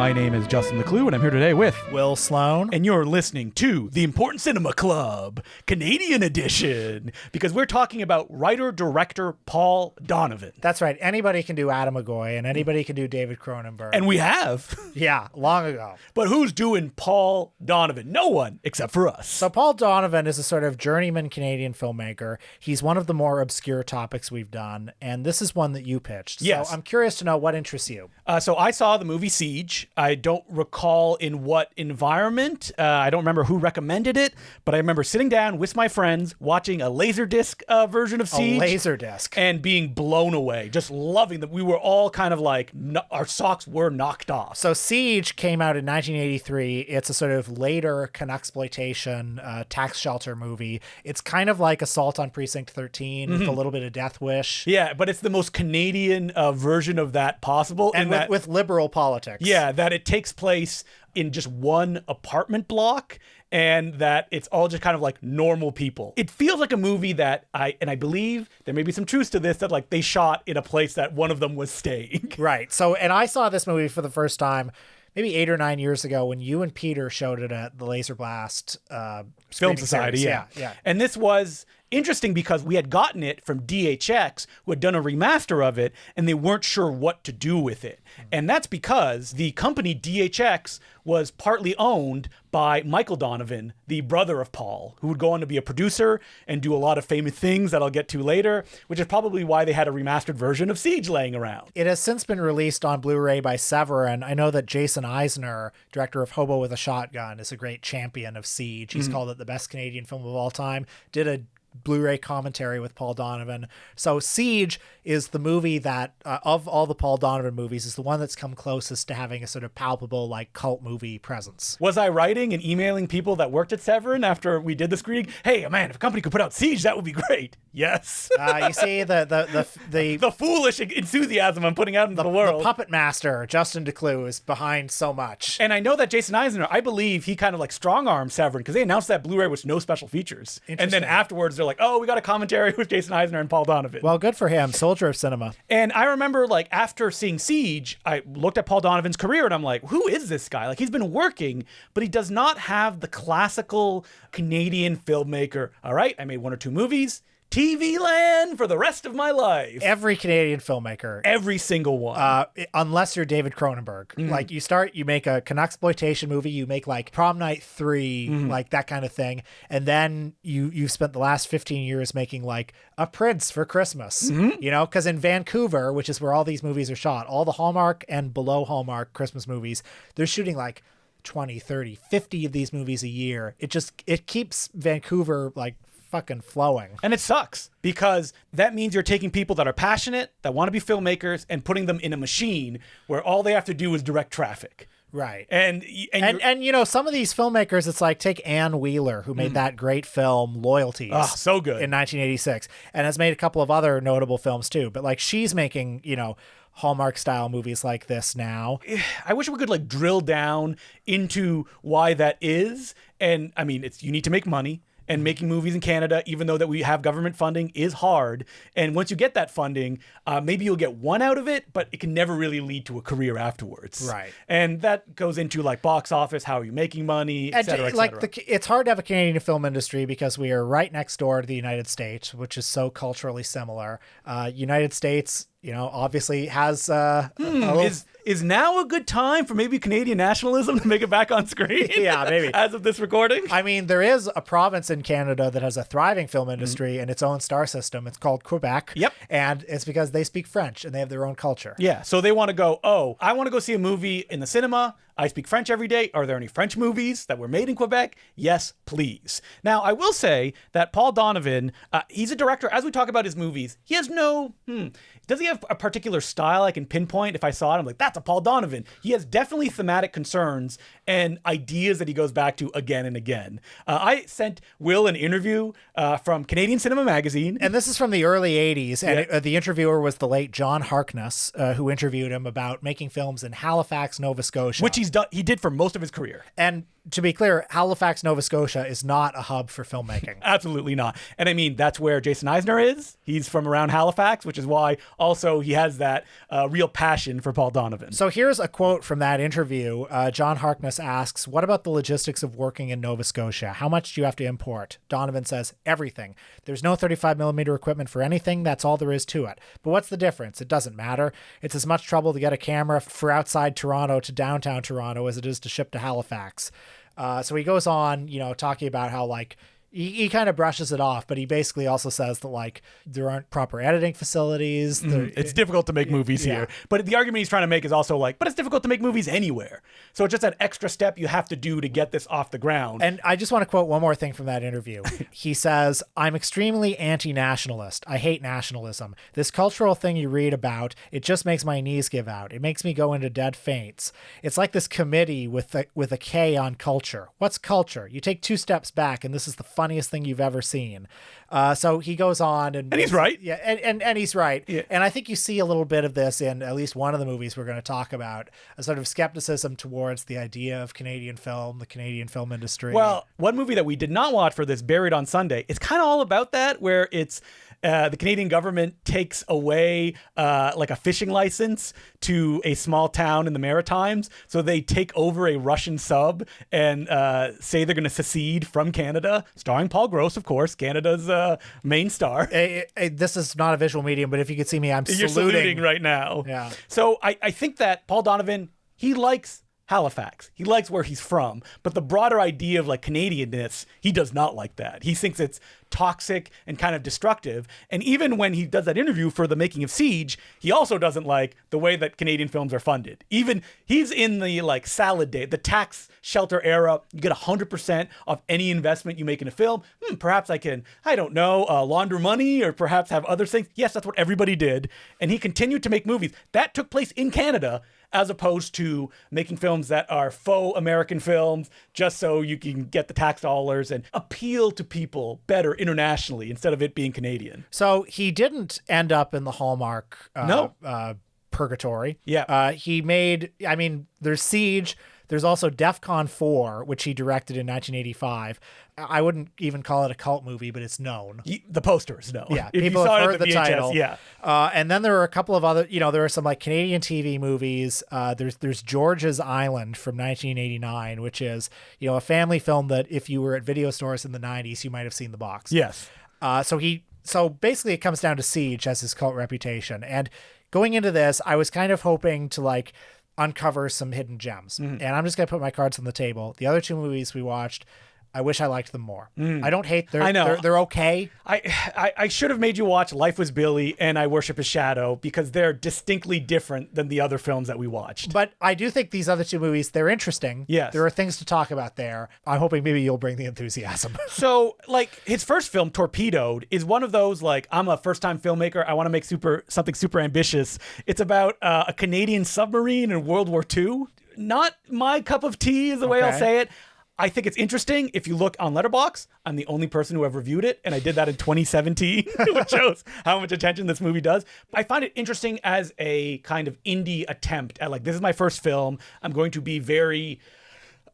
My name is Justin Decloux, and I'm here today with Will Sloan. And you're listening to the Important Cinema Club, Canadian edition, because we're talking about writer-director Paul Donovan. That's right. Anybody can do Adam McGoy, and anybody can do David Cronenberg. And we have. Yeah, long ago. But who's doing Paul Donovan? No one, except for us. So Paul Donovan is a sort of journeyman Canadian filmmaker. He's one of the more obscure topics we've done, and this is one that you pitched. Yes. So I'm curious to know what interests you. So I saw the movie Siege. I don't recall in what environment. I don't remember who recommended it, but I remember sitting down with my friends, watching a Laserdisc version of Siege. A Laserdisc. And being blown away, just loving that. We were all kind of like, our socks were knocked off. So Siege came out in 1983. It's a sort of later Canuxploitation tax shelter movie. It's kind of like Assault on Precinct 13 with a little bit of Death Wish. Yeah, but it's the most Canadian version of that possible. And with liberal politics. Yeah, that it takes place in just one apartment block and that it's all just kind of like normal people. It feels like a movie that I believe there may be some truth to this, that like they shot in a place that one of them was staying. Right. So, and I saw this movie for the first time maybe 8 or 9 years ago when you and Peter showed it at the Laser Blast Film Society. Yeah. And this was interesting because we had gotten it from DHX, who had done a remaster of it, and they weren't sure what to do with it. And that's because the company DHX was partly owned by Michael Donovan, the brother of Paul, who would go on to be a producer and do a lot of famous things that I'll get to later, which is probably why they had a remastered version of Siege laying around. It has since been released on Blu-ray by Severin. I know that Jason Eisner, director of Hobo with a Shotgun, is a great champion of Siege. He's called it the best Canadian film of all time. Did a Blu-ray commentary with Paul Donovan. So Siege is the movie that, of all the Paul Donovan movies, is the one that's come closest to having a sort of palpable, like, cult movie presence. Was I writing and emailing people that worked at Severin after we did the screening? Hey, man, if a company could put out Siege, that would be great. Yes. You see, the foolish enthusiasm I'm putting out into the world. The puppet master, Justin Decloux, is behind so much. And I know that Jason Eisner, I believe he kind of like strong-armed Severin because they announced that Blu-ray with no special features. And then afterwards, they're like, oh, we got a commentary with Jason Eisner and Paul Donovan. Well, good for him. Soldier of cinema. And I remember, like, after seeing Siege, I looked at Paul Donovan's career and I'm like, who is this guy? Like, he's been working, but he does not have the classical Canadian filmmaker. All right, I made 1 or 2 movies. TV land for the rest of my life. Every Canadian filmmaker. Every single one. Unless you're David Cronenberg. Like, you make a Canuxploitation movie, you make like Prom Night 3, like that kind of thing. And then you've spent the last 15 years making like A Prince for Christmas, you know, because in Vancouver, which is where all these movies are shot, all the Hallmark and below Hallmark Christmas movies, they're shooting like 20, 30, 50 of these movies a year. It keeps Vancouver like fucking flowing. And it sucks because that means you're taking people that are passionate, that want to be filmmakers, and putting them in a machine where all they have to do is direct traffic. Right. And you know, some of these filmmakers, it's like, take Ann Wheeler, who made that great film Loyalties. Oh, so good. In 1986, and has made a couple of other notable films too. But like, she's making, you know, Hallmark style movies like this now. I wish we could like drill down into why that is. And I mean, you need to make money. And making movies in Canada, even though that we have government funding, is hard. And once you get that funding, maybe you'll get one out of it, but it can never really lead to a career afterwards. Right. And that goes into like box office, how are you making money, et cetera, et cetera. It's hard to have a Canadian film industry because we are right next door to the United States, which is so culturally similar. United States, you know, obviously has is now a good time for maybe Canadian nationalism to make it back on screen? Yeah, maybe. As of this recording. I mean, there is a province in Canada that has a thriving film industry and its own star system. It's called Quebec. Yep. And it's because they speak French and they have their own culture. Yeah. So they want to go, oh, I want to go see a movie in the cinema. I speak French every day. Are there any French movies that were made in Quebec? Yes, please. Now, I will say that Paul Donovan, he's a director. As we talk about his movies, he has no, does he have a particular style I can pinpoint? If I saw it, I'm like, that's a Paul Donovan. He has definitely thematic concerns and ideas that he goes back to again and again. I sent Will an interview from Canadian Cinema Magazine. And this is from the early 80s. And the interviewer was the late John Harkness, who interviewed him about making films in Halifax, Nova Scotia. Which he did for most of his career. And to be clear, Halifax, Nova Scotia is not a hub for filmmaking. Absolutely not. And I mean, that's where Jason Eisner is. He's from around Halifax, which is why also he has that real passion for Paul Donovan. So here's a quote from that interview. John Harkness asks, what about the logistics of working in Nova Scotia? How much do you have to import? Donovan says, everything. There's no 35 millimeter equipment for anything. That's all there is to it. But what's the difference? It doesn't matter. It's as much trouble to get a camera for outside Toronto to downtown Toronto as it is to ship to Halifax. So he goes on, talking about how like he kind of brushes it off, but he basically also says that like there aren't proper editing facilities. It's difficult to make movies here. But the argument he's trying to make is also like, but it's difficult to make movies anywhere. So it's just that extra step you have to do to get this off the ground. And I just want to quote one more thing from that interview. He says, I'm extremely anti-nationalist. I hate nationalism. This cultural thing you read about, it just makes my knees give out. It makes me go into dead faints. It's like this committee with a K on culture. What's culture? You take 2 steps back and this is the funniest thing you've ever seen. So he goes on and he's right. Yeah. And he's right. Yeah. And I think you see a little bit of this in at least one of the movies we're going to talk about, a sort of skepticism towards the idea of Canadian film, the Canadian film industry. Well, one movie that we did not watch for this, Buried on Sunday, it's kind of all about that, where it's the Canadian government takes away like a fishing license to a small town in the Maritimes. So they take over a Russian sub and say they're going to secede from Canada, starring Paul Gross, of course, Canada's main star. This is not a visual medium, but if you could see me, I'm You're saluting right now. Yeah. So I think that Paul Donovan, he likes Halifax. He likes where he's from, but the broader idea of like Canadianness, he does not like that. He thinks it's toxic and kind of destructive. And even when he does that interview for the making of Siege, he also doesn't like the way that Canadian films are funded. Even he's in the like salad day, the tax shelter era. You get 100% of any investment you make in a film. Perhaps I can, I don't know, launder money or perhaps have other things. Yes, that's what everybody did. And he continued to make movies. That took place in Canada, as opposed to making films that are faux American films just so you can get the tax dollars and appeal to people better internationally instead of it being Canadian. So he didn't end up in the Hallmark purgatory. Yeah. He made, I mean, there's Siege. There's also DEFCON 4, which he directed in 1985. I wouldn't even call it a cult movie, but it's known. The poster is known. Yeah, If people you saw have it heard at the title. Yeah. And then there are a couple of other, there are some like Canadian TV movies. There's George's Island from 1989, which is, a family film that if you were at video stores in the 90s, you might have seen the box. Yes. So basically it comes down to Siege as his cult reputation. And going into this, I was kind of hoping to like uncover some hidden gems. And I'm just going to put my cards on the table. The other 2 movies we watched, I wish I liked them more. I don't hate them. I know. They're okay. I should have made you watch Life Was Billy and I Worship His Shadow because they're distinctly different than the other films that we watched. But I do think these other 2 movies, they're interesting. Yes. There are things to talk about there. I'm hoping maybe you'll bring the enthusiasm. So, like, his first film, Torpedoed, is one of those, like, I'm a first-time filmmaker. I want to make something super ambitious. It's about a Canadian submarine in World War II. Not my cup of tea is the way I'll say it. I think it's interesting. If you look on Letterboxd, I'm the only person who ever reviewed it, and I did that in 2017, which shows how much attention this movie does. I find it interesting as a kind of indie attempt at, like, this is my first film. I'm going to be very,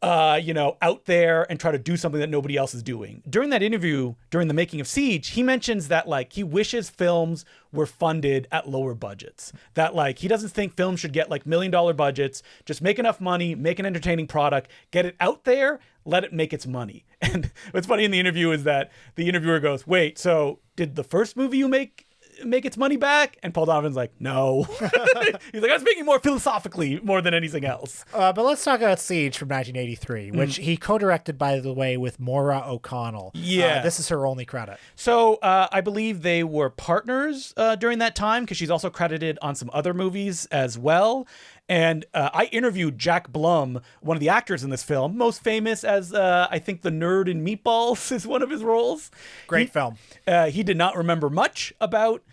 out there and try to do something that nobody else is doing. During that interview, during the making of Siege, he mentions that, like, he wishes films were funded at lower budgets. That, like, he doesn't think films should get, like, $1 million budgets. Just make enough money, make an entertaining product, get it out there, let it make its money. And what's funny in the interview is that the interviewer goes, wait, so did the first movie you make its money back? And Paul Donovan's like, no. He's like, I was speaking more philosophically more than anything else. But let's talk about Siege from 1983, which he co-directed, by the way, with Maura O'Connell. Yeah. This is her only credit. So I believe they were partners during that time because she's also credited on some other movies as well. And I interviewed Jack Blum, one of the actors in this film, most famous as I think the nerd in Meatballs is one of his roles. Great film. He did not remember much about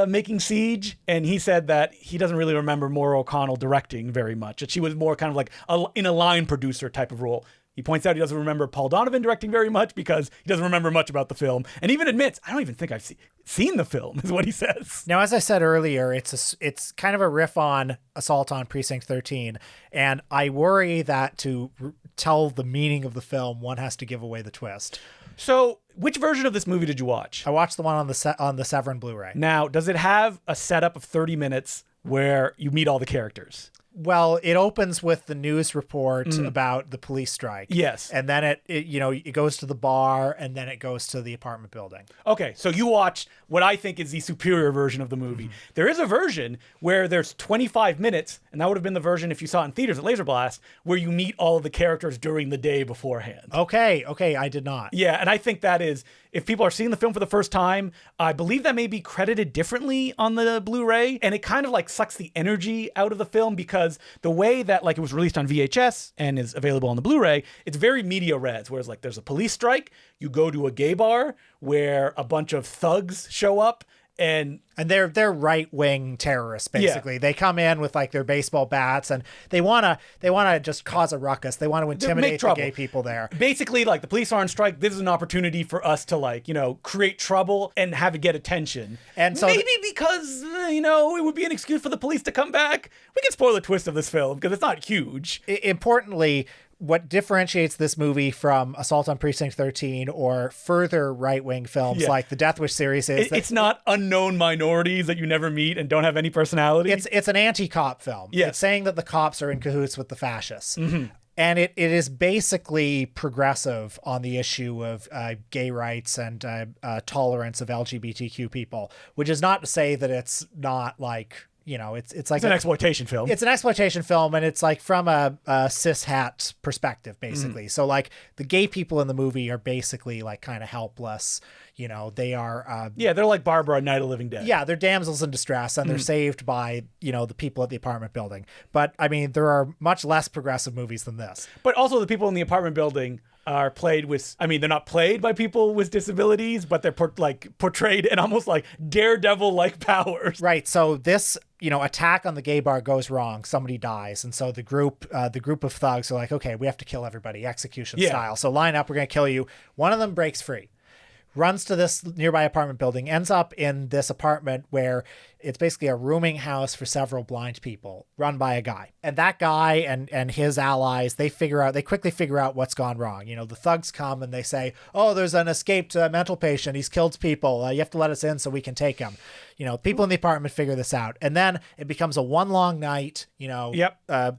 making Siege, and he said that he doesn't really remember Maura O'Connell directing very much. That she was more kind of like in a line producer type of role. He points out he doesn't remember Paul Donovan directing very much because he doesn't remember much about the film, and even admits, I don't even think I've seen the film, is what he says. Now, as I said earlier, it's kind of a riff on Assault on Precinct 13, and I worry that to tell the meaning of the film, one has to give away the twist. So, which version of this movie did you watch? I watched the one on the Severin Blu-ray. Now, does it have a setup of 30 minutes where you meet all the characters? Well, it opens with the news report about the police strike. Yes. And then it goes to the bar, and then it goes to the apartment building. Okay, so you watched what I think is the superior version of the movie. There is a version where there's 25 minutes, and that would have been the version if you saw it in theaters at Laser Blast, where you meet all of the characters during the day beforehand. Okay, I did not. Yeah, and I think that is, if people are seeing the film for the first time, I believe that may be credited differently on the Blu-ray, and it kind of like sucks the energy out of the film because the way that like it was released on VHS and is available on the Blu-ray, it's very media res, whereas like there's a police strike, you go to a gay bar where a bunch of thugs show up, and they're right-wing terrorists, basically. Yeah. They come in with like their baseball bats, and they wanna just cause a ruckus. They want to intimidate the gay people there. Basically, like the police are on strike. This is an opportunity for us to create trouble and have it get attention. And so maybe because it would be an excuse for the police to come back. We can spoil the twist of this film because it's not huge. Importantly, what differentiates this movie from Assault on Precinct 13 or further right-wing films like the Death Wish series is it's not unknown minorities that you never meet and don't have any personality. It's an anti-cop film. Yes. It's saying that the cops are in cahoots with the fascists. And it is basically progressive on the issue of gay rights and tolerance of LGBTQ people, which is not to say that it's not like... it's like an exploitation film. It's an exploitation film, and it's like from a cis-het perspective, basically. So like the gay people in the movie are basically like kind of helpless. They are... they're like Barbara on Night of the Living Dead. Yeah, they're damsels in distress, and they're saved by, the people at the apartment building. But, I mean, there are much less progressive movies than this. But also the people in the apartment building are played with... I mean, they're not played by people with disabilities, but they're portrayed in almost like Daredevil-like powers. Right, so this... attack on the gay bar goes wrong. Somebody dies. And so the group of thugs are like, okay, we have to kill everybody, execution style. So line up, we're going to kill you. One of them breaks free, runs to this nearby apartment building, ends up in this apartment where it's basically a rooming house for several blind people run by a guy. And that guy and his allies, they quickly figure out what's gone wrong. The thugs come and they say, oh, there's an escaped mental patient. He's killed people. You have to let us in so we can take him. People in the apartment figure this out. And then it becomes a one long night,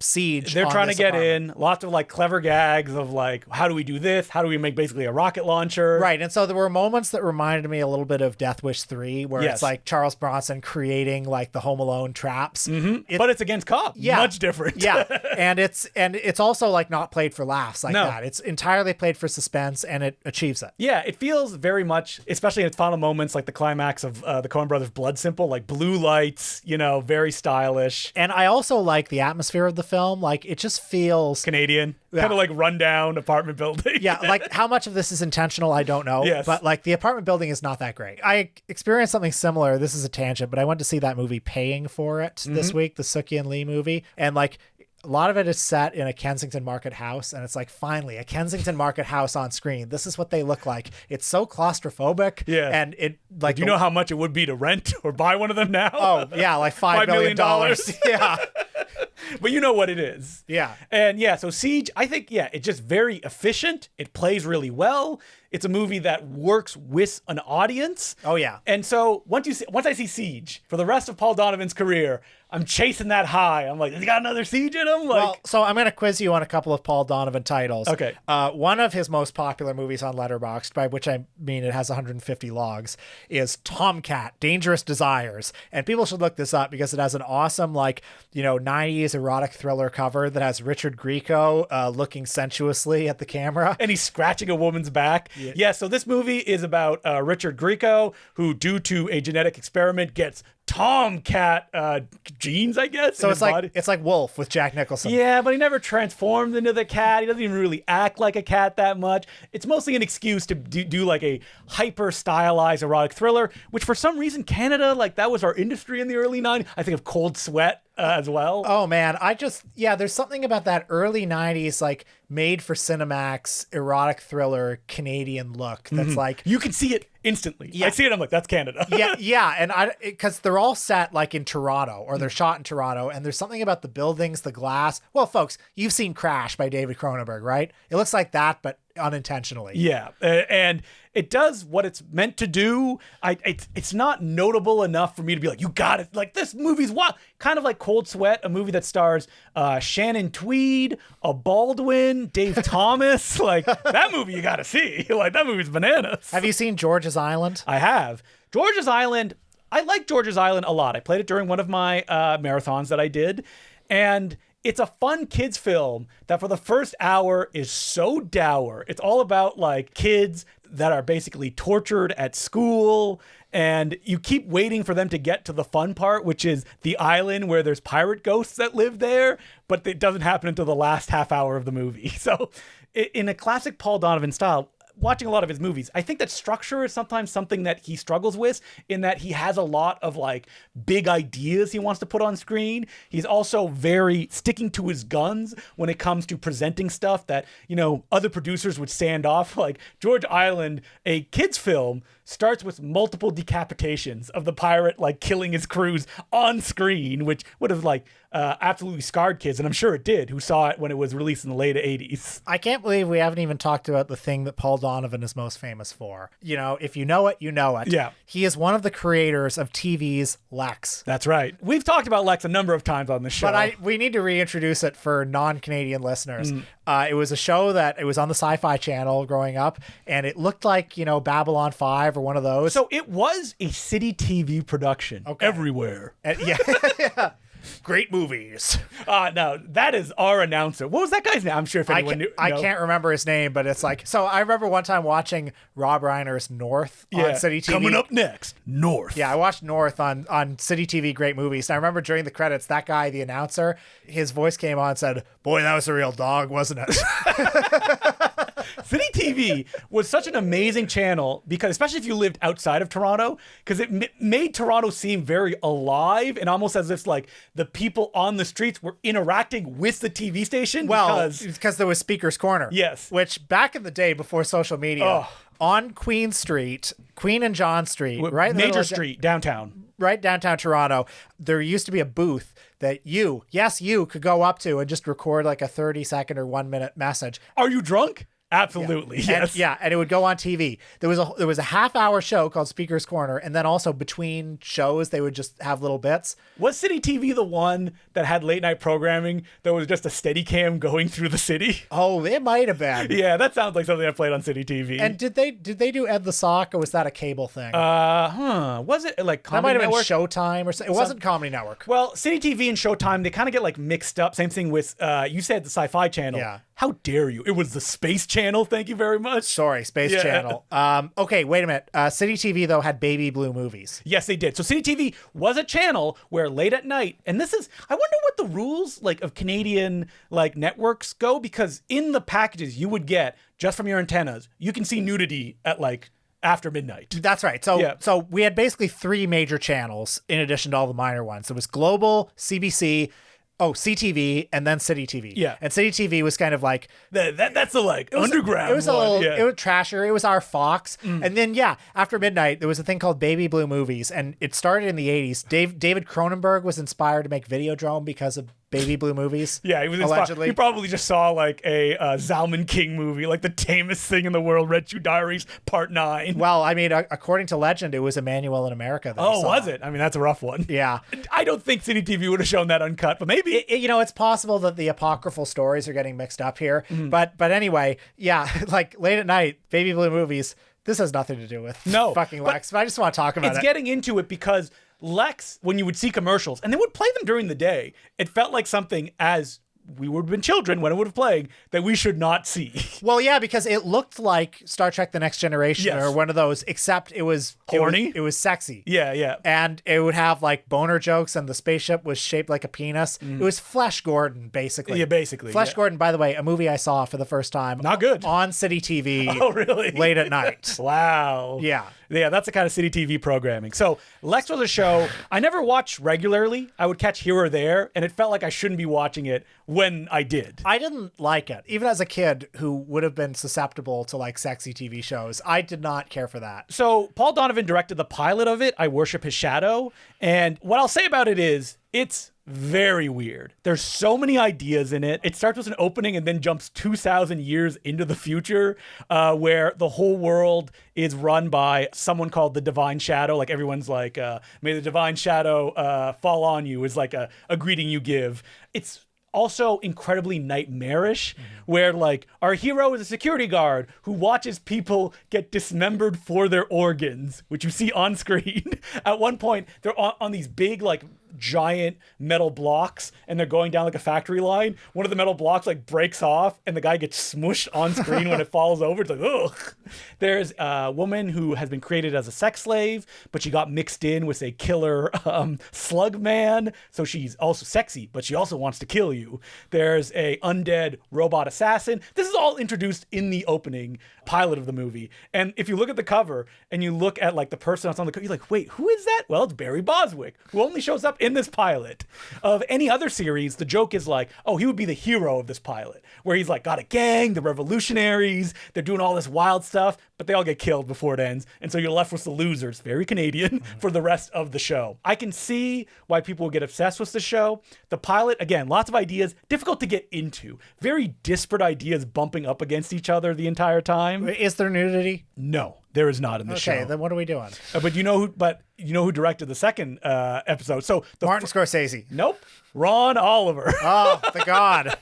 siege. They're trying to get in. Lots of like clever gags of like, how do we do this? How do we make basically a rocket launcher? Right. And so there were moments that reminded me a little bit of Death Wish 3, where it's like Charles Bronson creating like the Home Alone traps. But it's against cops. Yeah. Much different. Yeah. And it's also like not played for laughs like that. It's entirely played for suspense, and it achieves it. Yeah. It feels very much, especially in its final moments, like the climax of the Coen Brothers' Blood Simple, like blue lights, very stylish. And I also like the atmosphere of the film. Like it just feels Canadian. Yeah. Kind of like rundown apartment building. Yeah, like how much of this is intentional, I don't know. Yes. But like the apartment building is not that great. I experienced something similar. This is a tangent, but I went to see that movie Paying for It this week, the Sookie and Lee movie. And like a lot of it is set in a Kensington Market house, and it's like, finally, a Kensington Market house on screen. This is what they look like. It's so claustrophobic. Yeah. And it like... Do you know how much it would be to rent or buy one of them now? Oh, yeah, like $5 million. Yeah. But you know what it is. Yeah. And so Siege, I think, it's just very efficient. It plays really well. It's a movie that works with an audience. Oh, yeah. And so once I see Siege, for the rest of Paul Donovan's career, I'm chasing that high. I'm like, has he got another Siege in him? Well, so I'm going to quiz you on a couple of Paul Donovan titles. Okay. One of his most popular movies on Letterboxd, by which I mean it has 150 logs, is Tomcat, Dangerous Desires. And people should look this up because it has an awesome, 90s erotic thriller cover that has Richard Grieco looking sensuously at the camera. And he's scratching a woman's back. Yeah, so this movie is about Richard Grieco, who, due to a genetic experiment, gets Tomcat genes, I guess. So it's like Wolf with Jack Nicholson. Yeah, but he never transformed into the cat. He doesn't even really act like a cat that much. It's mostly an excuse to do like a hyper stylized erotic thriller, which for some reason Canada, like that was our industry in the early 90s. I think of Cold Sweat. as well. Oh man, there's something about that early 90s like made for Cinemax erotic thriller Canadian look that's like You can see it instantly. Yeah. I see it, I'm like, that's Canada. yeah, and because they're all set like in Toronto or they're shot in Toronto, and there's something about the buildings, the glass. Well, folks, you've seen Crash by David Cronenberg, right? It looks like that, but unintentionally. Yeah, and it does what it's meant to do. It's not notable enough for me to be like, you got it. Like, this movie's wild. Kind of like Cold Sweat, a movie that stars Shannon Tweed, a Baldwin, Dave Thomas. Like, that movie you got to see. Like, that movie's bananas. Have you seen George's Island? I have. George's Island, I like George's Island a lot. I played it during one of my marathons that I did, and it's a fun kids film that for the first hour is so dour. It's all about like kids that are basically tortured at school, and you keep waiting for them to get to the fun part, which is the island where there's pirate ghosts that live there, but it doesn't happen until the last half hour of the movie. So in a classic Paul Donovan style, watching a lot of his movies, I think that structure is sometimes something that he struggles with, in that he has a lot of like big ideas he wants to put on screen. He's also very sticking to his guns when it comes to presenting stuff that, you know, other producers would stand off. Like George Island, a kid's film, starts with multiple decapitations of the pirate like killing his crews on screen, which would have like absolutely scarred kids, and I'm sure it did, who saw it when it was released in the late 80s. I can't believe we haven't even talked about the thing that Paul Donovan is most famous for. You know, if you know it, you know it. Yeah. He is one of the creators of TV's LEXX. That's right. We've talked about LEXX a number of times on the show. But we need to reintroduce it for non-Canadian listeners. It was a show that it was on the Sci-Fi Channel growing up, and it looked like, you know, Babylon 5 or one of those. So it was a city TV production everywhere. Yeah. Great movies. No, that is our announcer. What was that guy's name? I'm sure if anyone knew. I can't remember his name, but it's like, so I remember one time watching Rob Reiner's North on City TV. Coming up next, North. Yeah, I watched North on City TV Great Movies. And I remember during the credits, that guy, the announcer, his voice came on and said, "Boy, that was a real dog, wasn't it?" City TV was such an amazing channel because, especially if you lived outside of Toronto, because it made Toronto seem very alive and almost as if like the people on the streets were interacting with the TV station. Well, because there was Speaker's Corner. Yes. Which back in the day before social media, on Queen Street, Queen and John Street, right? Major Street, downtown. Right downtown Toronto, there used to be a booth that you could go up to and just record like a 30-second or 1-minute message. Are you drunk? Absolutely, yes. And it would go on TV. There was a half-hour show called Speaker's Corner, and then also between shows they would just have little bits. Was City TV the one that had late-night programming that was just a steady cam going through the city? Oh, it might have been. Yeah, that sounds like something I played on City TV. And did they do Ed the Sock, or was that a cable thing? Was it like Comedy Network? That might have been Showtime or something. It wasn't Comedy Network. Well, City TV and Showtime, they kind of get like mixed up. Same thing with, you said the Sci-Fi Channel. Yeah. How dare you? It was the Space Channel. Thank you very much. Sorry, Space Channel. Okay, wait a minute. City TV, though, had Baby Blue movies. Yes, they did. So City TV was a channel where late at night, and this is, I wonder what the rules like of Canadian like networks go, because in the packages you would get just from your antennas, you can see nudity at like after midnight. That's right. So we had basically 3 major channels in addition to all the minor ones. It was Global, CBC, CTV, and then City TV. Yeah. And City TV was kind of like that's the like underground. It was a one. little it was trasher. It was our Fox. And then after midnight there was a thing called Baby Blue movies, and it started in the 80s. David Cronenberg was inspired to make Videodrome because of Baby Blue movies. Yeah, he was allegedly. He probably just saw like a Zalman King movie, like the tamest thing in the world, Red Shoe Diaries Part 9. Well, I mean, according to legend, it was Emmanuel in America. That was it? I mean, that's a rough one. Yeah. I don't think City TV would have shown that uncut, but maybe. It's possible that the apocryphal stories are getting mixed up here. But anyway, like late at night, Baby Blue movies, this has nothing to do with fucking LEXX, but I just want to talk about it. It's getting into it because LEXX, when you would see commercials, and they would play them during the day, it felt like something as we would have been children when it would have played, that we should not see. Well, yeah, because it looked like Star Trek: The Next Generation Yes. or one of those, except it was Horny? It was sexy. Yeah. And it would have like boner jokes, and the spaceship was shaped like a penis. It was Flesh Gordon, basically. Yeah, basically. Flesh yeah. Gordon, by the way, a movie I saw for the first time. Not good. On City TV. Oh, really? Late at night. Wow. Yeah. Yeah, that's the kind of City TV programming. So LEXX was a show I never watched regularly. I would catch here or there, and it felt like I shouldn't be watching it when I did. I didn't like it. Even as a kid who would have been susceptible to like sexy TV shows, I did not care for that. So Paul Donovan directed the pilot of it, I Worship His Shadow. And what I'll say about it is, it's very weird. There's so many ideas in it. It starts with an opening and then jumps 2,000 years into the future, where the whole world is run by someone called the Divine Shadow. Like everyone's like, may the Divine Shadow fall on you is like a greeting you give. It's also incredibly nightmarish, where like our hero is a security guard who watches people get dismembered for their organs, which you see on screen. At one point, they're on these big like giant metal blocks, and they're going down like a factory line. One of the metal blocks like breaks off, and the guy gets smushed on screen when it falls over. It's like, ugh. There's a woman who has been created as a sex slave, but she got mixed in with a killer slug man, so she's also sexy, but she also wants to kill you. There's a undead robot assassin. This is all introduced in the opening pilot of the movie. And if you look at the cover and you look at like the person that's on the cover, you're like, wait, who is that? Well, it's Barry Boswick, who only shows up in this pilot. Of any other series, the joke is like, oh, he would be the hero of this pilot, where he's like got a gang, the revolutionaries, they're doing all this wild stuff, but they all get killed before it ends. And so you're left with the losers, very Canadian, for the rest of the show. I can see why people will get obsessed with the show. The pilot, again, lots of ideas, difficult to get into. Very disparate ideas bumping up against each other the entire time. Is there nudity? No, there is not in the show. Okay, then what are we doing? But you know who directed the second episode? So Martin Scorsese. Nope. Ron Oliver. Oh, the God.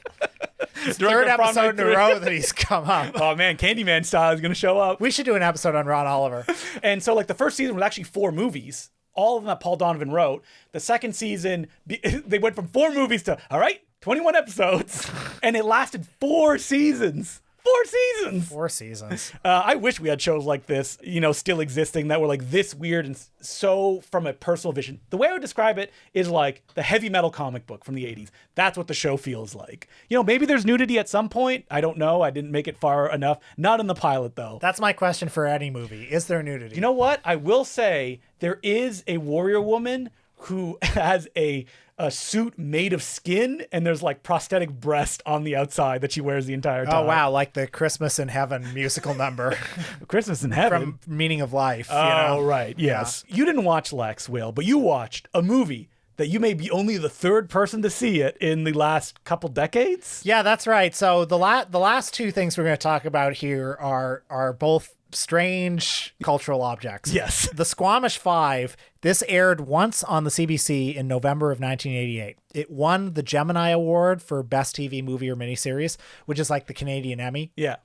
Third Director of Prom episode Night in a 3. row that he's come up. Oh man, Candyman style is going to show up. We should do an episode on Ron Oliver. And so like the first season was actually 4 movies, all of them that Paul Donovan wrote. The second season, they went from 4 movies to, all right, 21 episodes. And it lasted 4 seasons. 4 seasons. 4 seasons. I wish we had shows like this, still existing, that were like this weird and so from a personal vision. The way I would describe it is like the heavy metal comic book from the 80s. That's what the show feels like. Maybe there's nudity at some point. I don't know. I didn't make it far enough. Not in the pilot, though. That's my question for any movie. Is there nudity? You know what? I will say there is a warrior woman who has a suit made of skin, and there's like prosthetic breast on the outside that she wears the entire time. Oh, wow. Like the Christmas in Heaven musical number. Christmas in Heaven? From Meaning of Life. Oh, right. Yes. Yeah. You didn't watch LEXX, Will, but you watched a movie that you may be only the 3rd person to see it in the last couple decades? Yeah, that's right. So the last 2 things we're going to talk about here are both strange cultural objects. Yes. The Squamish 5, this aired once on the CBC in November of 1988. It won the Gemini Award for Best TV Movie or Miniseries, which is like the Canadian Emmy. Yeah.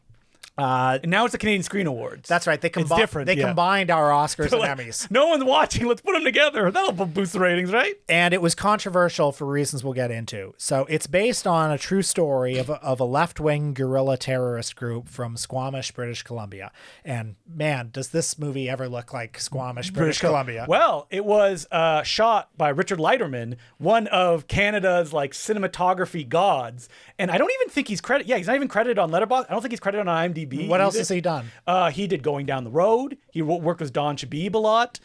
And now it's the Canadian Screen Awards. That's right. They different, combined our Oscars and like, Emmys. No one's watching. Let's put them together. That'll boost the ratings, right? And it was controversial for reasons we'll get into. So it's based on a true story of a left-wing guerrilla terrorist group from Squamish, British Columbia. And man, does this movie ever look like Squamish, British Columbia? Well, it was shot by Richard Leiterman, one of Canada's like cinematography gods. And I don't even think he's credited. Yeah, he's not even credited on Letterboxd. I don't think he's credited on IMDb. What else has he done? He did Going Down the Road. He worked with Don Chabib a lot.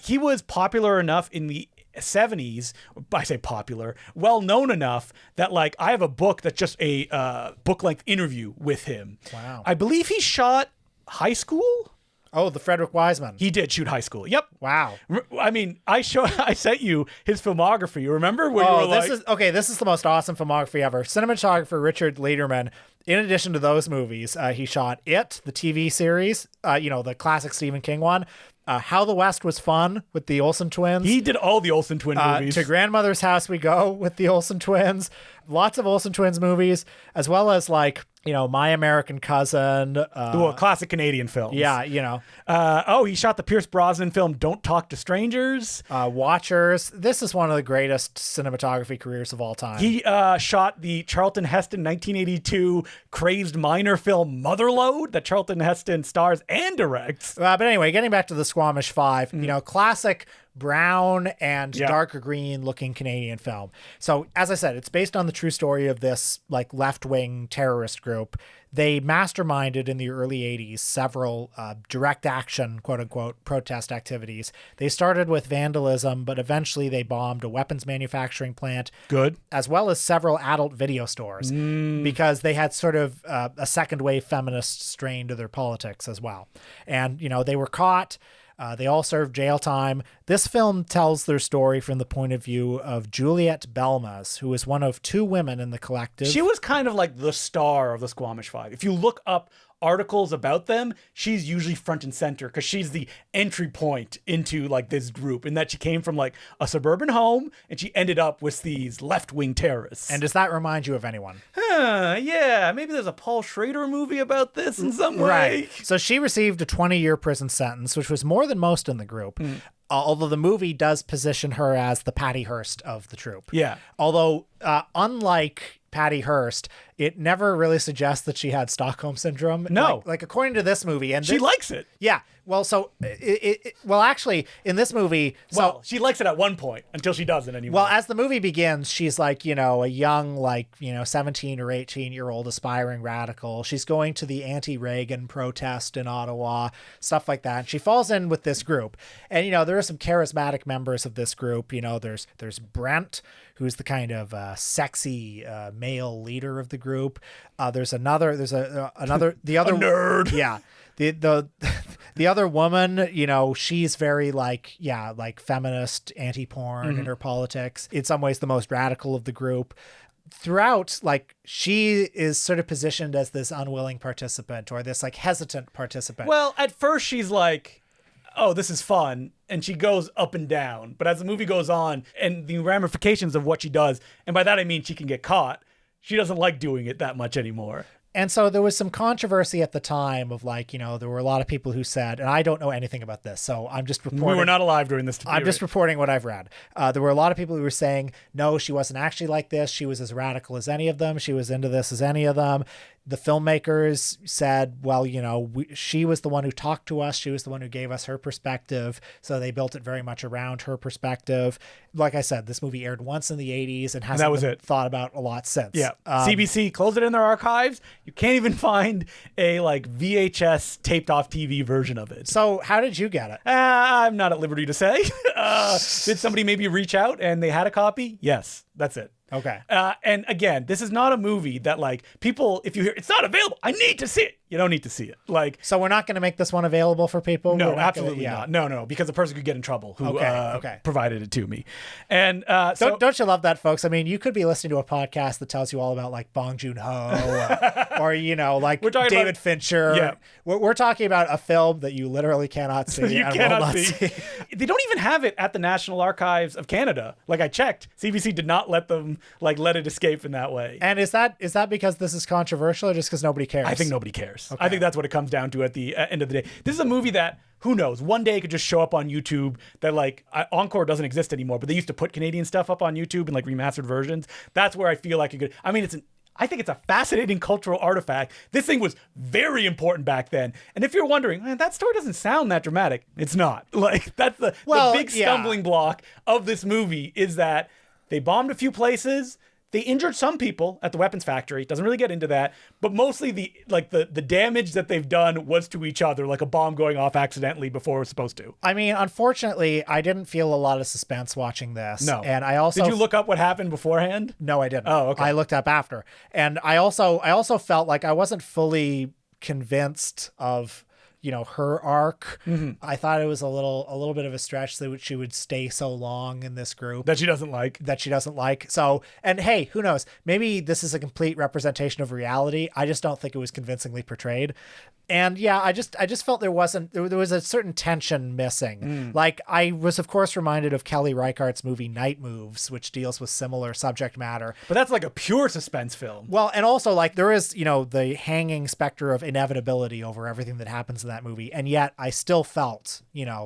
He was popular enough in the 70s, I say popular, well known enough that like I have a book that's just a book-length interview with him. Wow. I believe he shot High School. Oh, the Frederick Wiseman. He did shoot High School. Yep. Wow. I mean, I sent you his filmography. Remember where you were this is the most awesome filmography ever. Cinematographer Richard Leiterman. In addition to those movies, he shot It, the TV series, the classic Stephen King one. How the West Was Fun with the Olsen twins. He did all the Olsen twin movies. To Grandmother's House We Go with the Olsen twins. Lots of Olsen twins movies, as well as like My American Cousin. Well, classic Canadian films. Yeah, he shot the Pierce Brosnan film Don't Talk to Strangers. Watchers. This is one of the greatest cinematography careers of all time. He shot the Charlton Heston 1982 crazed minor film Motherlode that Charlton Heston stars and directs. But anyway, getting back to the Squamish Five, classic brown and darker green looking Canadian film. So as I said, it's based on the true story of this like left-wing terrorist group. They masterminded in the early 80s several direct action, quote unquote, protest activities. They started with vandalism, but eventually they bombed a weapons manufacturing plant. Good. As well as several adult video stores because they had sort of a second wave feminist strain to their politics as well. And, they were caught. They all served jail time. This film tells their story from the point of view of Juliette Belmas, who is one of two women in the collective. She was kind of like the star of the Squamish Five. If you look up articles about them, she's usually front and center because she's the entry point into like this group, in that she came from like a suburban home and she ended up with these left-wing terrorists. And does that remind you of anyone? Yeah, maybe there's a Paul Schrader movie about this in some way. Right. So she received a 20-year prison sentence, which was more than most in the group. Although the movie does position her as the Patty Hearst of the troupe. Yeah. Although, unlike Patty Hearst, it never really suggests that she had Stockholm syndrome. No. Like according to this movie. And she likes it. Yeah. Well, so, actually, in this movie... she likes it at one point until she doesn't anymore. Well, as the movie begins, she's like, a young, 17 or 18-year-old aspiring radical. She's going to the anti-Reagan protest in Ottawa, stuff like that. And she falls in with this group. And, there are some charismatic members of this group. There's Brent, who's the kind of sexy male leader of the group. There's the other nerd. Yeah. The other woman, she's very like feminist, anti-porn in her politics. In some ways, the most radical of the group. Throughout, she is sort of positioned as this unwilling participant or this hesitant participant. Well, at first she's like, oh, this is fun. And she goes up and down. But as the movie goes on and the ramifications of what she does, and by that I mean she can get caught, she doesn't like doing it that much anymore. And so there was some controversy at the time of there were a lot of people who said, and I don't know anything about this, so I'm just reporting. We were not alive during this period. I'm just reporting what I've read. There were a lot of people who were saying, no, she wasn't actually like this. She was as radical as any of them. She was into this as any of them. The filmmakers said, well, she was the one who talked to us. She was the one who gave us her perspective. So they built it very much around her perspective. Like I said, this movie aired once in the 80s and hasn't been thought about a lot since. Yeah. CBC closed it in their archives. You can't even find a VHS taped off TV version of it. So how did you get it? I'm not at liberty to say. Did somebody maybe reach out and they had a copy? Yes, that's it. Okay. And again, this is not a movie that people, if you hear it's not available, I need to see it. You don't need to see it. So we're not going to make this one available for people? No, absolutely not. No, because the person could get in trouble who provided it to me. And don't you love that, folks? I mean, you could be listening to a podcast that tells you all about Bong Joon-ho or we're talking David about, Fincher. Yeah. We're talking about a film that you literally cannot see. You cannot see. They don't even have it at the National Archives of Canada. I checked. CBC did not let them let it escape in that way. And is that because this is controversial or just because nobody cares? I think nobody cares. Okay. I think that's what it comes down to at the end of the day. This is a movie that, who knows, one day it could just show up on YouTube that Encore doesn't exist anymore, but they used to put Canadian stuff up on YouTube in remastered versions. That's where I feel like it could, I think it's a fascinating cultural artifact. This thing was very important back then. And if you're wondering, man, that story doesn't sound that dramatic, it's not. That's the big stumbling block of this movie is that they bombed a few places. They injured some people at the weapons factory. It doesn't really get into that, but mostly the damage that they've done was to each other, like a bomb going off accidentally before it was supposed to. Unfortunately, I didn't feel a lot of suspense watching this. No. And I also Did you look up what happened beforehand? No, I didn't. Oh, okay. I looked up after. And I also felt like I wasn't fully convinced of her arc. I thought it was a little bit of a stretch that she would stay so long in this group That she doesn't like. So, and hey, who knows? Maybe this is a complete representation of reality. I just don't think it was convincingly portrayed. And yeah, I just felt there was a certain tension missing. Like, I was of course reminded of Kelly Reichardt's movie Night Moves, which deals with similar subject matter. But that's like a pure suspense film. Well, and also like there is, the hanging specter of inevitability over everything that happens in that movie. And yet I still felt,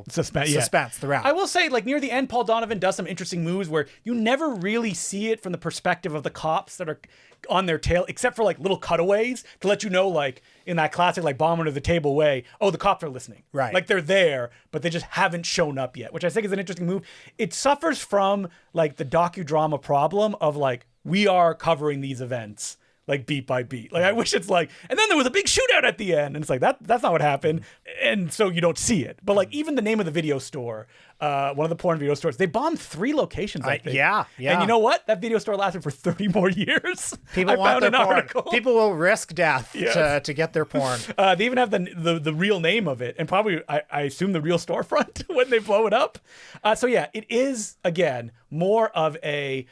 suspense throughout. I will say, like, near the end, Paul Donovan does some interesting moves where you never really see it from the perspective of the cops that are on their tail, except for like little cutaways to let you know, like in that classic like bomb under the table way, oh, the cops are listening. Right. Like they're there, but they just haven't shown up yet, which I think is an interesting move. It suffers from like the docudrama problem of like, we are covering these events like beat by beat. Like I wish it's like, and then there was a big shootout at the end, and it's like that's not what happened, and so you don't see it. But like even the name of the video store, one of the porn video stores, they bombed 3 locations. I think. Yeah. And you know what? That video store lasted for 30 more years. People want their porn. People will risk death to get their porn. They even have the real name of it, and probably I assume the real storefront when they blow it up. So yeah, it is again more of a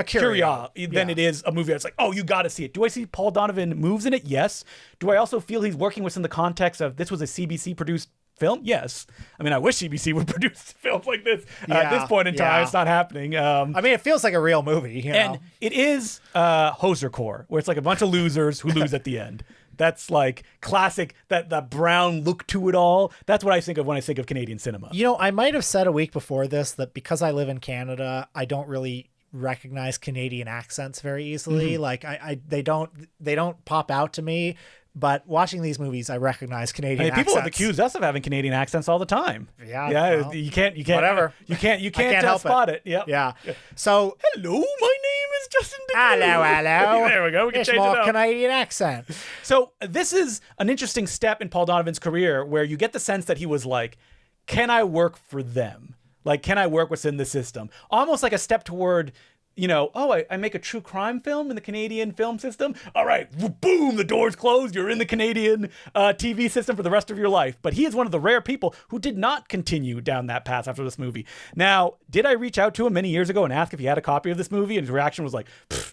curio than it is a movie that's like, oh, you got to see it. Do I see Paul Donovan moves in it? Yes. Do I also feel he's working within the context of this was a CBC produced film? Yes. I mean, I wish CBC would produce films like this at this point in time. It's not happening. I mean, it feels like a real movie. And it is Hoser Core, where it's like a bunch of losers who lose at the end. That's like classic, that brown look to it all. That's what I think of when I think of Canadian cinema. I might have said a week before this that because I live in Canada, I don't really recognize Canadian accents very easily. Like they don't pop out to me. But watching these movies, I recognize Canadian accents. People have accused us of having Canadian accents all the time. Yeah. Well, you can't. Whatever. You can't spot it. Yep. Yeah. So, hello, my name is Justin Decloux. Hello. There we go. We can it's change more it up. Canadian accent. So this is an interesting step in Paul Donovan's career where you get the sense that he was like, can I work for them? Like, can I work within the system? Almost like a step toward, I make a true crime film in the Canadian film system. All right, boom, the door's closed. You're in the Canadian TV system for the rest of your life. But he is one of the rare people who did not continue down that path after this movie. Now, did I reach out to him many years ago and ask if he had a copy of this movie? And his reaction was like,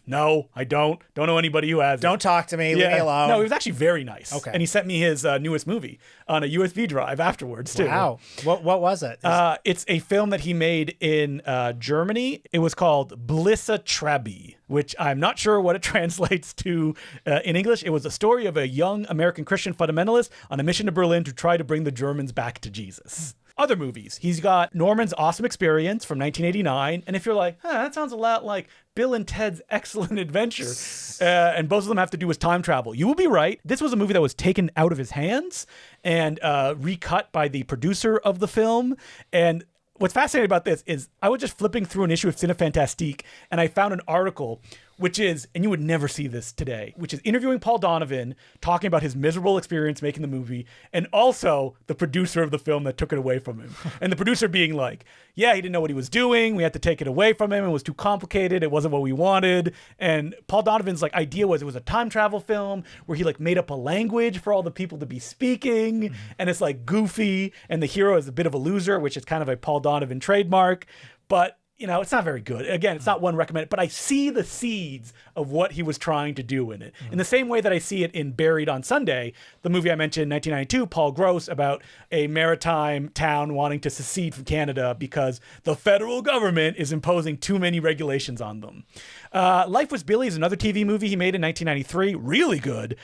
no, I don't. Don't know anybody who has it. Don't talk to me. Leave me alone. No, he was actually very nice. Okay. And he sent me his newest movie on a USB drive afterwards, too. Wow. What was it? It's a film that he made in Germany. It was called Blissa Trabi, which I'm not sure what it translates to in English. It was a story of a young American Christian fundamentalist on a mission to Berlin to try to bring the Germans back to Jesus. Other movies. He's got Norman's Awesome Experience from 1989. And if you're like, that sounds a lot like Bill and Ted's Excellent Adventure, and both of them have to do with time travel, you will be right. This was a movie that was taken out of his hands and recut by the producer of the film. And what's fascinating about this is I was just flipping through an issue of Cinefantastique and I found an article which is, and you would never see this today, which is interviewing Paul Donovan, talking about his miserable experience making the movie, and also the producer of the film that took it away from him. And the producer being like, yeah, he didn't know what he was doing. We had to take it away from him. It was too complicated. It wasn't what we wanted. And Paul Donovan's like idea was it was a time travel film where he like made up a language for all the people to be speaking. And it's like goofy. And the hero is a bit of a loser, which is kind of a Paul Donovan trademark. But it's not very good. Again, it's not one recommended, but I see the seeds of what he was trying to do in it. In the same way that I see it in Buried on Sunday, the movie I mentioned in 1992, Paul Gross, about a maritime town wanting to secede from Canada because the federal government is imposing too many regulations on them. Life Was Billy is another TV movie he made in 1993. Really good.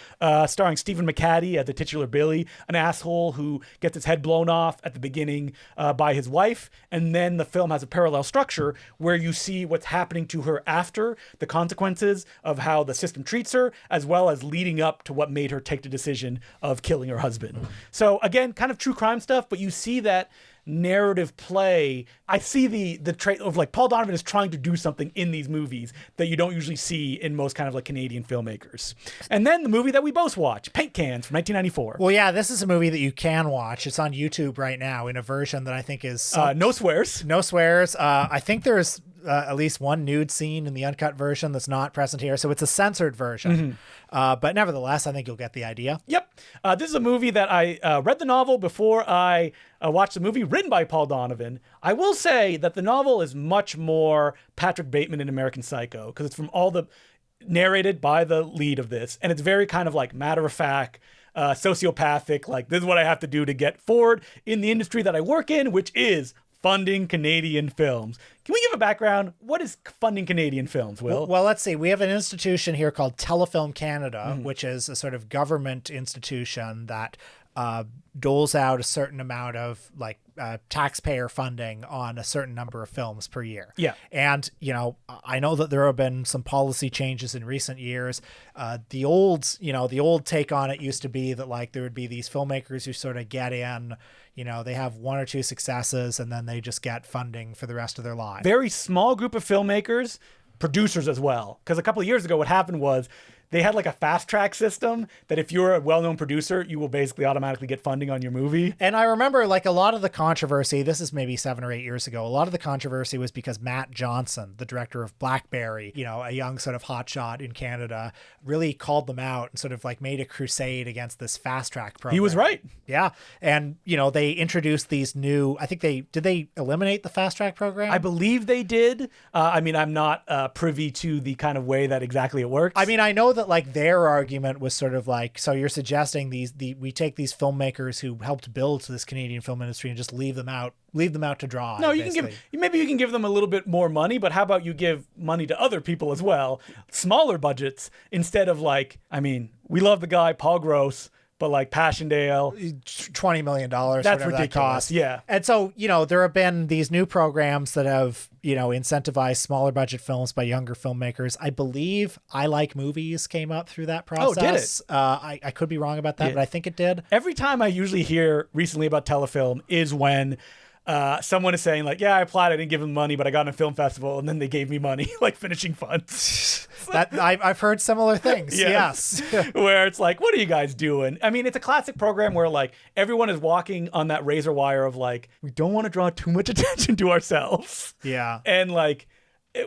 Starring Stephen McHattie as the titular Billy, an asshole who gets his head blown off at the beginning by his wife. And then the film has a parallel structure where you see what's happening to her after, the consequences of how the system treats her, as well as leading up to what made her take the decision of killing her husband. So again, kind of true crime stuff, but you see that narrative play. I see the trait of like Paul Donovan is trying to do something in these movies that you don't usually see in most kind of like Canadian filmmakers. And then the movie that we both watch, Paint Cans from 1994. Well, yeah, this is a movie that you can watch. It's on YouTube right now in a version that I think is no swears. No swears. I think there's at least one nude scene in the uncut version that's not present here. So it's a censored version. But nevertheless, I think you'll get the idea. Yep. This is a movie that I read the novel before I watched the movie, written by Paul Donovan. I will say that the novel is much more Patrick Bateman in American Psycho, because it's from all the narrated by the lead of this. And it's very kind of like matter of fact, sociopathic, like this is what I have to do to get forward in the industry that I work in, which is funding Canadian films. Can we give a background? What is funding Canadian films, Will? Well, let's see. We have an institution here called Telefilm Canada, which is a sort of government institution that doles out a certain amount of like taxpayer funding on a certain number of films per year. Yeah. And, you know, I know that there have been some policy changes in recent years. The old take on it used to be that like there would be these filmmakers who sort of get in, you know, they have one or two successes and then they just get funding for the rest of their lives. Very small group of filmmakers, producers as well. Because a couple of years ago, what happened was they had like a fast track system that if you're a well-known producer, you will basically automatically get funding on your movie. And I remember like a lot of the controversy, this is maybe 7 or 8 years ago, a lot of the controversy was because Matt Johnson, the director of Blackberry, you know, a young sort of hotshot in Canada, really called them out and sort of like made a crusade against this fast track program. He was right. Yeah. And, you know, they introduced these new, I think did they eliminate the fast track program? I believe they did. I mean, I'm not privy to the kind of way that exactly it works. I mean, I know that like their argument was sort of like, so you're suggesting we take these filmmakers who helped build this Canadian film industry and just leave them out to dry. No, basically. maybe you can give them a little bit more money, but how about you give money to other people as well? Smaller budgets instead of like, I mean, we love the guy, Paul Gross, but like Passchendaele, $20 million. That's ridiculous. That costs. Yeah. And so, you know, there have been these new programs that have, you know, incentivized smaller budget films by younger filmmakers. I believe I Like Movies came up through that process. Oh, did it? I could be wrong about that, but I think it did. Every time I usually hear recently about Telefilm is when someone is saying like, yeah, I applied, I didn't give them money, but I got in a film festival and then they gave me money, like finishing funds. That I've heard similar things. Yes. Where it's like, what are you guys doing? I mean, it's a classic program where like everyone is walking on that razor wire of like, we don't want to draw too much attention to ourselves. Yeah. And like,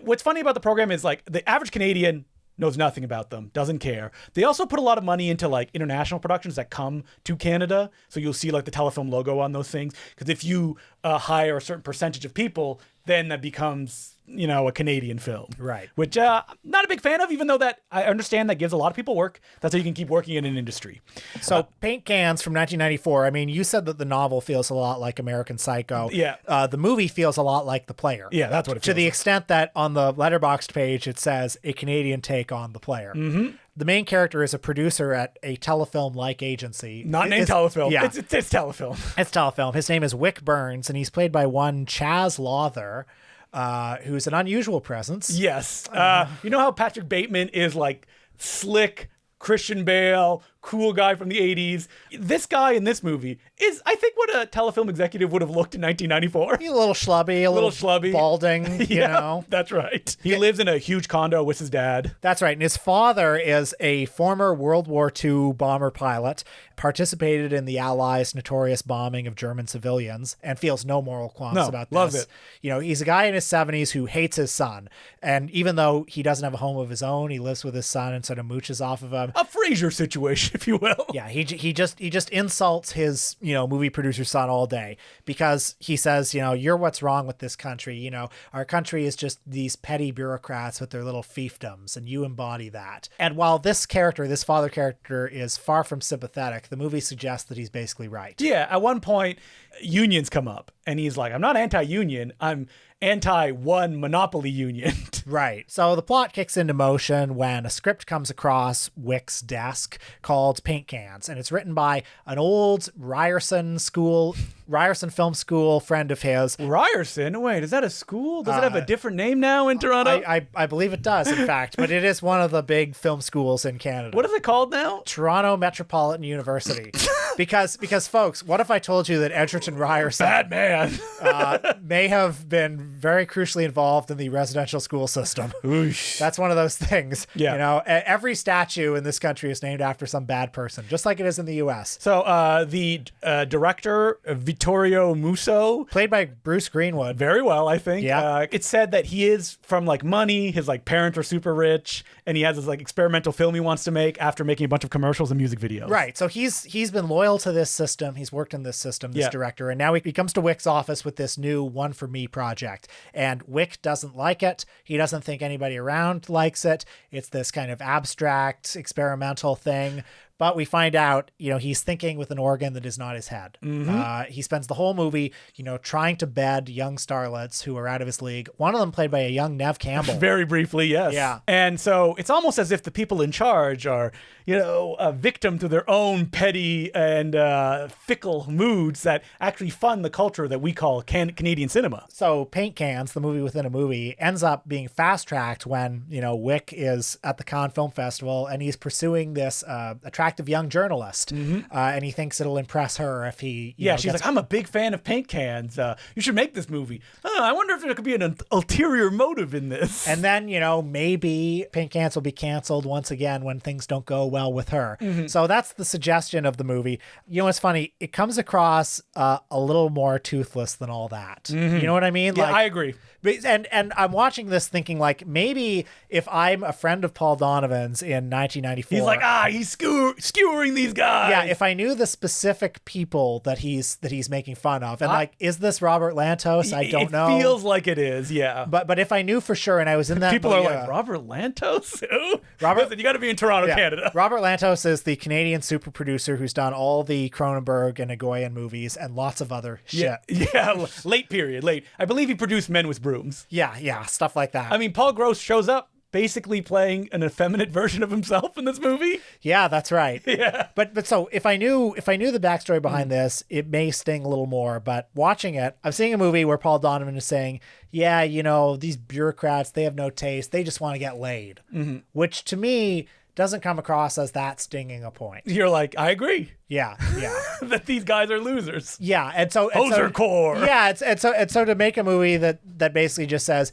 what's funny about the program is like the average Canadian knows nothing about them, doesn't care. They also put a lot of money into like international productions that come to Canada. So you'll see like the Telefilm logo on those things. Because if you hire a certain percentage of people, then that becomes, you know, a Canadian film. Right. Which I'm not a big fan of, even though that I understand that gives a lot of people work. That's how you can keep working in an industry. So Paint Cans from 1994. I mean, you said that the novel feels a lot like American Psycho. Yeah. The movie feels a lot like The Player. Yeah, that's what it feels To the like. extent that on the Letterboxd page, it says a Canadian take on The Player. Mm-hmm. The main character is a producer at a Telefilm-like agency. Not named Telefilm. Yeah. It's Telefilm. It's Telefilm. His name is Wick Burns, and he's played by one Chaz Lawther, who's an unusual presence. Yes. You know how Patrick Bateman is like slick, Christian Bale, cool guy from the 80s? This guy in this movie is, I think, what a Telefilm executive would have looked in 1994. He's a little schlubby, a little schlubby, balding, you know. That's right. He lives in a huge condo with his dad. That's right. And his father is a former World War II bomber pilot, participated in the Allies' notorious bombing of German civilians, and feels no moral qualms about this. Loves it. You know, he's a guy in his 70s who hates his son. And even though he doesn't have a home of his own, he lives with his son and sort of mooches off of him. A Frasier situation, if you will. Yeah, he just insults his, you know, movie producer son all day because he says, you know, you're what's wrong with this country. You know, our country is just these petty bureaucrats with their little fiefdoms, and you embody that. And while this father character is far from sympathetic, the movie suggests that he's basically right. Yeah, at one point, unions come up, and he's like, I'm not anti-union, I'm anti-one monopoly union. Right. So the plot kicks into motion when a script comes across Wick's desk called Paint Cans, and it's written by an old Ryerson Film School friend of his. Ryerson? Wait, is that a school? Does it have a different name now in Toronto? I believe it does, in fact, but it is one of the big film schools in Canada. What is it called now? Toronto Metropolitan University. Because folks, what if I told you that Edgerton Ryerson Bad man. may have been very crucially involved in the residential school system. Oosh. That's one of those things. Yeah. You know, every statue in this country is named after some bad person, just like it is in the U.S. So the director, Vittorio Musso, Played by Bruce Greenwood. very well, I think. Yeah. It's said that he is from like money. His like parents are super rich, and he has this like experimental film he wants to make after making a bunch of commercials and music videos. Right. So he's been loyal to this system. He's worked in this system, this Yeah. director, and now he comes to Wick's office with this new One For Me project. And Wick doesn't like it. He doesn't think anybody around likes it. It's this kind of abstract, experimental thing. But we find out, he's thinking with an organ that is not his head. He spends the whole movie, trying to bed young starlets who are out of his league. One of them played by a young Nev Campbell. Very briefly, yes. Yeah. And so it's almost as if the people in charge are, a victim to their own petty and fickle moods that actually fund the culture that we call Canadian cinema. So Paint Cans, the movie within a movie, ends up being fast-tracked when, Wick is at the Cannes Film Festival and he's pursuing this attractive young journalist. And he thinks it'll impress her if he, She's like, I'm a big fan of Paint Cans. You should make this movie. I wonder if there could be an ulterior motive in this. And then, maybe Paint Cans will be canceled once again when things don't go well with her. So that's the suggestion of the movie. It's funny. It comes across a little more toothless than all that. You know what I mean? Yeah, I agree. And I'm watching this thinking like, maybe if I'm a friend of Paul Donovan's in 1994. He's like, he's skewering these guys. Yeah, if I knew the specific people that he's making fun of, and is this Robert Lantos? I don't know. It feels like it is, yeah. But if I knew for sure, and I was in that, people are like, Robert Lantos? Who? Listen, you got to be in Toronto, Canada. Robert Lantos is the Canadian super producer who's done all the Cronenberg and Nagoyan movies and lots of other shit. Yeah, late period. I believe he produced Men with Brooms. Yeah, stuff like that. I mean, Paul Gross shows up basically playing an effeminate version of himself in this movie. Yeah, that's right. Yeah. But so if I knew the backstory behind this, it may sting a little more. But watching it, I'm seeing a movie where Paul Donovan is saying, yeah, these bureaucrats, they have no taste. They just want to get laid. Which to me doesn't come across as that stinging a point. You're like, I agree. Yeah. That these guys are losers. Yeah, and so Hoser core. Yeah, and so to make a movie that basically just says,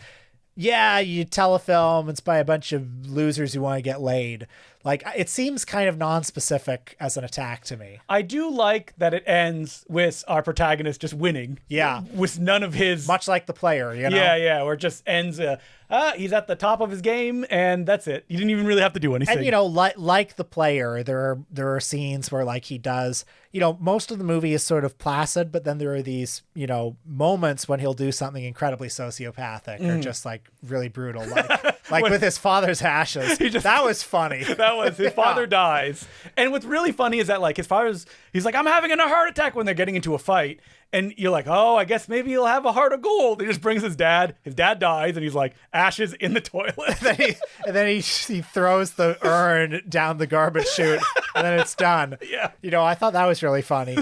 yeah, you tell a film, it's by a bunch of losers who want to get laid. Like, it seems kind of non-specific as an attack to me. I do like that it ends with our protagonist just winning. Yeah. With none of his... Much like The Player, Yeah, where it just ends... he's at the top of his game, and that's it. You didn't even really have to do anything. And, like The Player, there are scenes where, like, he does... most of the movie is sort of placid, but then there are these, moments when he'll do something incredibly sociopathic or just, like, really brutal. Like with his father's ashes. That was funny. His father dies. And what's really funny is that, like, he's like, I'm having a heart attack when they're getting into a fight. And you're like, oh, I guess maybe he'll have a heart of gold. He just brings his dad. His dad dies, and he's like, ashes in the toilet. and then he throws the urn down the garbage chute, and then it's done. Yeah. I thought that was really funny.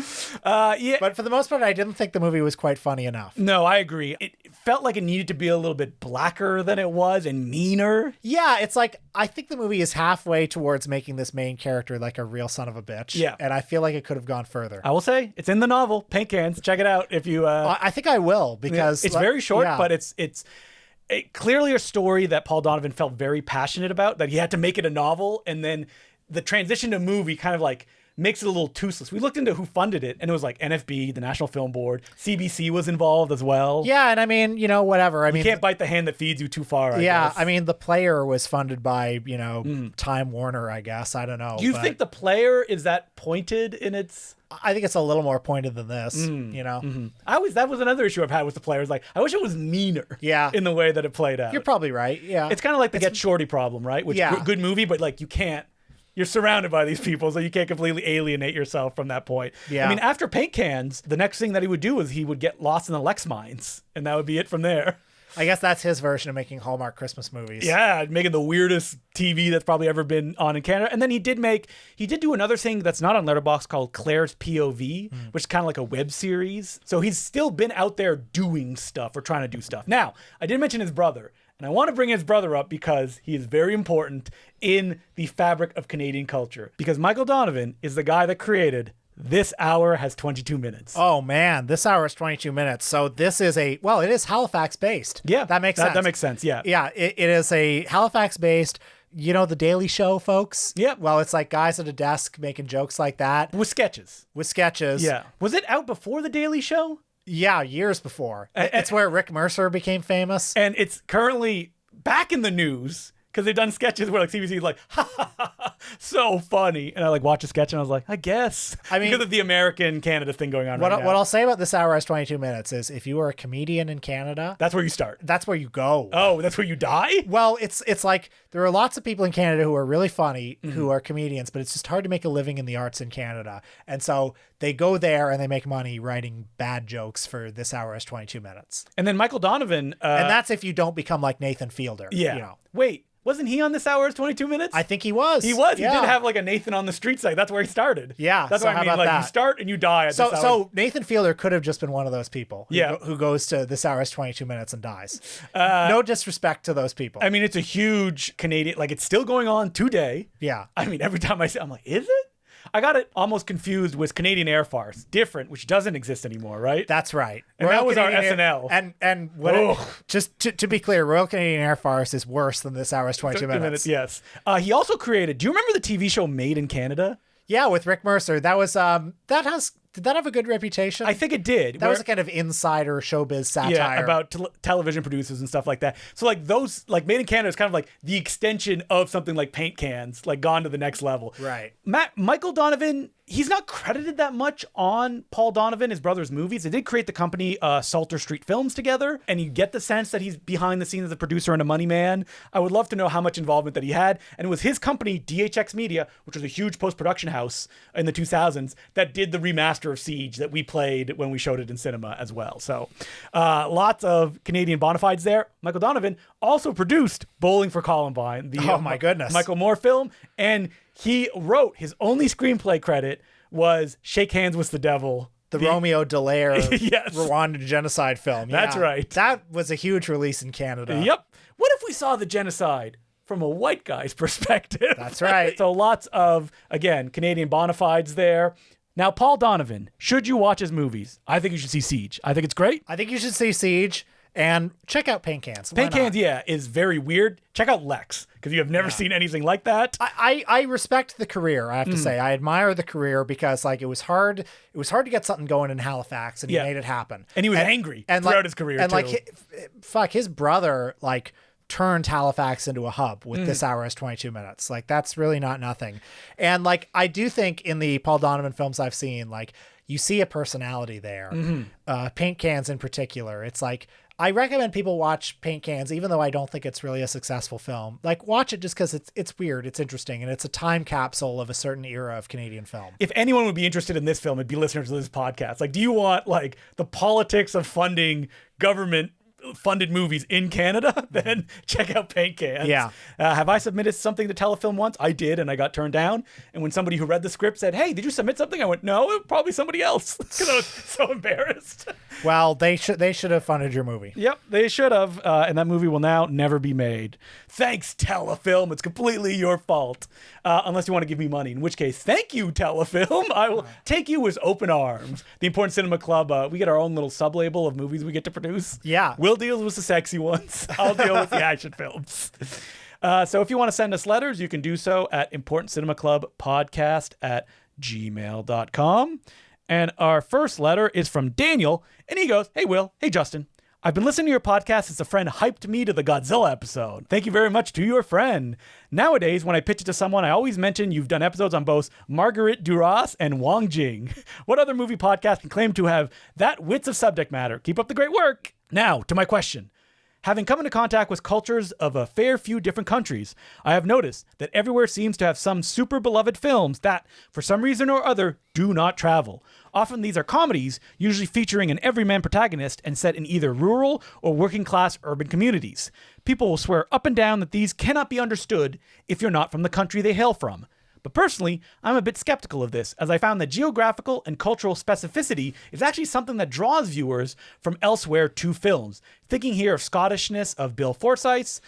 Yeah. But for the most part, I didn't think the movie was quite funny enough. No, I agree. It felt like it needed to be a little bit blacker than it was and meaner. Yeah, it's like, I think the movie is halfway towards making this main character like a real son of a bitch. Yeah. And I feel like it could have gone further. I will say, it's in the novel, Paint Cans. Check it out if you... I think I will, because... It's very short, but it's clearly a story that Paul Donovan felt very passionate about, that he had to make it a novel, and then the transition to movie kind of like makes it a little toothless. We looked into who funded it, and it was like NFB, the National Film Board. CBC was involved as well. Yeah, and I mean, whatever. I mean, you can't bite the hand that feeds you too far, I guess. I mean, The Player was funded by, Time Warner, I guess. I don't know. Do you think The Player is that pointed in its... I think it's a little more pointed than this, That was another issue I've had with The Player. Like, I wish it was meaner. Yeah. In the way that it played out. You're probably right. Yeah. It's kind of like the Get Shorty problem, right? Which good movie, but like you can't. You're surrounded by these people, so you can't completely alienate yourself from that point. Yeah. I mean, after Paint Cans, the next thing that he would do is he would get lost in the LEXX mines, and that would be it from there. I guess that's his version of making Hallmark Christmas movies. Yeah, making the weirdest TV that's probably ever been on in Canada. And then he did do another thing that's not on Letterboxd called Claire's POV, which is kind of like a web series. So he's still been out there doing stuff or trying to do stuff. Now, I did mention his brother, and I want to bring his brother up because he is very important in the fabric of Canadian culture. Because Michael Donovan is the guy that created This hour has 22 minutes. Oh man, this hour is 22 minutes. So this is it is Halifax based. Yeah, that makes sense. That makes sense. Yeah. Yeah, it is a Halifax based. You know, the Daily Show, folks? Yep. Well, it's like guys at a desk making jokes like that. With sketches. Yeah. Was it out before the Daily Show? Yeah, years before. It's where Rick Mercer became famous. And it's currently back in the news because they've done sketches where like CBC is like, ha ha ha, so funny. And I like watch a sketch and I was like, I guess. I mean, because of the American Canada thing going on right now. What I'll say about this hour has 22 minutes is if you are a comedian in Canada, that's where you start. That's where you go. Oh, that's where you die? Well, it's like there are lots of people in Canada who are really funny, who are comedians, but it's just hard to make a living in the arts in Canada. And so they go there and they make money writing bad jokes for this hour has 22 minutes. And then Michael Donovan. And that's if you don't become like Nathan Fielder. Yeah. You know. Wait. Wasn't he on This Hour is 22 Minutes? I think he was. He was. Yeah. He did have like a Nathan on the Street site. That's where he started. Yeah. That's so what I mean. Like that? You start and you die at This Hour. So Nathan Fielder could have just been one of those people who who goes to This Hour is 22 Minutes and dies. No disrespect to those people. I mean, it's a huge Canadian, like it's still going on today. Yeah. I mean, every time I see it, I'm like, is it? I got it almost confused with Canadian Air Farce, different, which doesn't exist anymore, right? That's right. And Royal that was Canadian our SNL. And what just to be clear, Royal Canadian Air Farce is worse than This Hour is 22 minutes. Yes. He also created, do you remember the TV show Made in Canada? Yeah, with Rick Mercer. That was did that have a good reputation? I think it did. That was a kind of insider showbiz satire. Yeah, about television producers and stuff like that. So like those, like Made in Canada is kind of like the extension of something like Paint Cans, like gone to the next level. Right. Michael Donovan, he's not credited that much on Paul Donovan, his brother's movies. They did create the company Salter Street Films together, and you get the sense that he's behind the scenes as a producer and a money man. I would love to know how much involvement that he had. And it was his company, DHX Media, which was a huge post-production house in the 2000s, that did the remaster of Siege that we played when we showed it in cinema as well. So lots of Canadian bona fides there. Michael Donovan also produced Bowling for Columbine, the oh my goodness, Michael Moore film, and he wrote his only screenplay credit was Shake Hands with the Devil. The Romeo Dallaire yes. Rwandan genocide film. That's right. That was a huge release in Canada. Yep. What if we saw the genocide from a white guy's perspective? That's right. So lots of, again, Canadian bona fides there. Now, Paul Donovan, should you watch his movies? I think you should see Siege. I think it's great. I think you should see Siege and check out Paint Cans. Paint Cans, yeah, is very weird. Check out LEXX, because you have never seen anything like that. I respect the career, I have to say. I admire the career because like it was hard to get something going in Halifax, and he made it happen. And he was angry throughout his career, and too. His brother, like, turned Halifax into a hub with This Hour is 22 minutes. Like, that's really not nothing. And like, I do think in the Paul Donovan films I've seen, like, you see a personality there. Paint Cans in particular. It's like, I recommend people watch Paint Cans, even though I don't think it's really a successful film. Like, watch it just because it's weird, it's interesting, and it's a time capsule of a certain era of Canadian film. If anyone would be interested in this film, it'd be listeners to this podcast. Like, do you want like the politics of funding government funded movies in Canada? Then check out Paint Cans. Yeah. Have I submitted something to Telefilm once? I did, and I got turned down. And when somebody who read the script said, "Hey, did you submit something?" I went, "No, probably somebody else," because I was so embarrassed. Well, they should have funded your movie. Yep, they should have, and that movie will now never be made. Thanks, Telefilm. It's completely your fault, unless you want to give me money. In which case, thank you, Telefilm. I will take you with open arms. The Important Cinema Club. We get our own little sub-label of movies we get to produce. Yeah. We'll deal with the sexy ones. I'll deal with the action films. So if you want to send us letters, you can do so at importantcinemaclubpodcast@gmail.com. And our first letter is from Daniel, and he goes, "Hey, Will. Hey, Justin. I've been listening to your podcast since a friend hyped me to the Godzilla episode. Thank you very much to your friend. Nowadays, when I pitch it to someone, I always mention you've done episodes on both Marguerite Duras and Wang Jing. What other movie podcast can claim to have that width of subject matter? Keep up the great work." Now, to my question. Having come into contact with cultures of a fair few different countries, I have noticed that everywhere seems to have some super beloved films that, for some reason or other, do not travel. Often these are comedies, usually featuring an everyman protagonist and set in either rural or working class urban communities. People will swear up and down that these cannot be understood if you're not from the country they hail from. But personally, I'm a bit skeptical of this, as I found that geographical and cultural specificity is actually something that draws viewers from elsewhere to films. Thinking here of Scottishness of Bill Forsyth's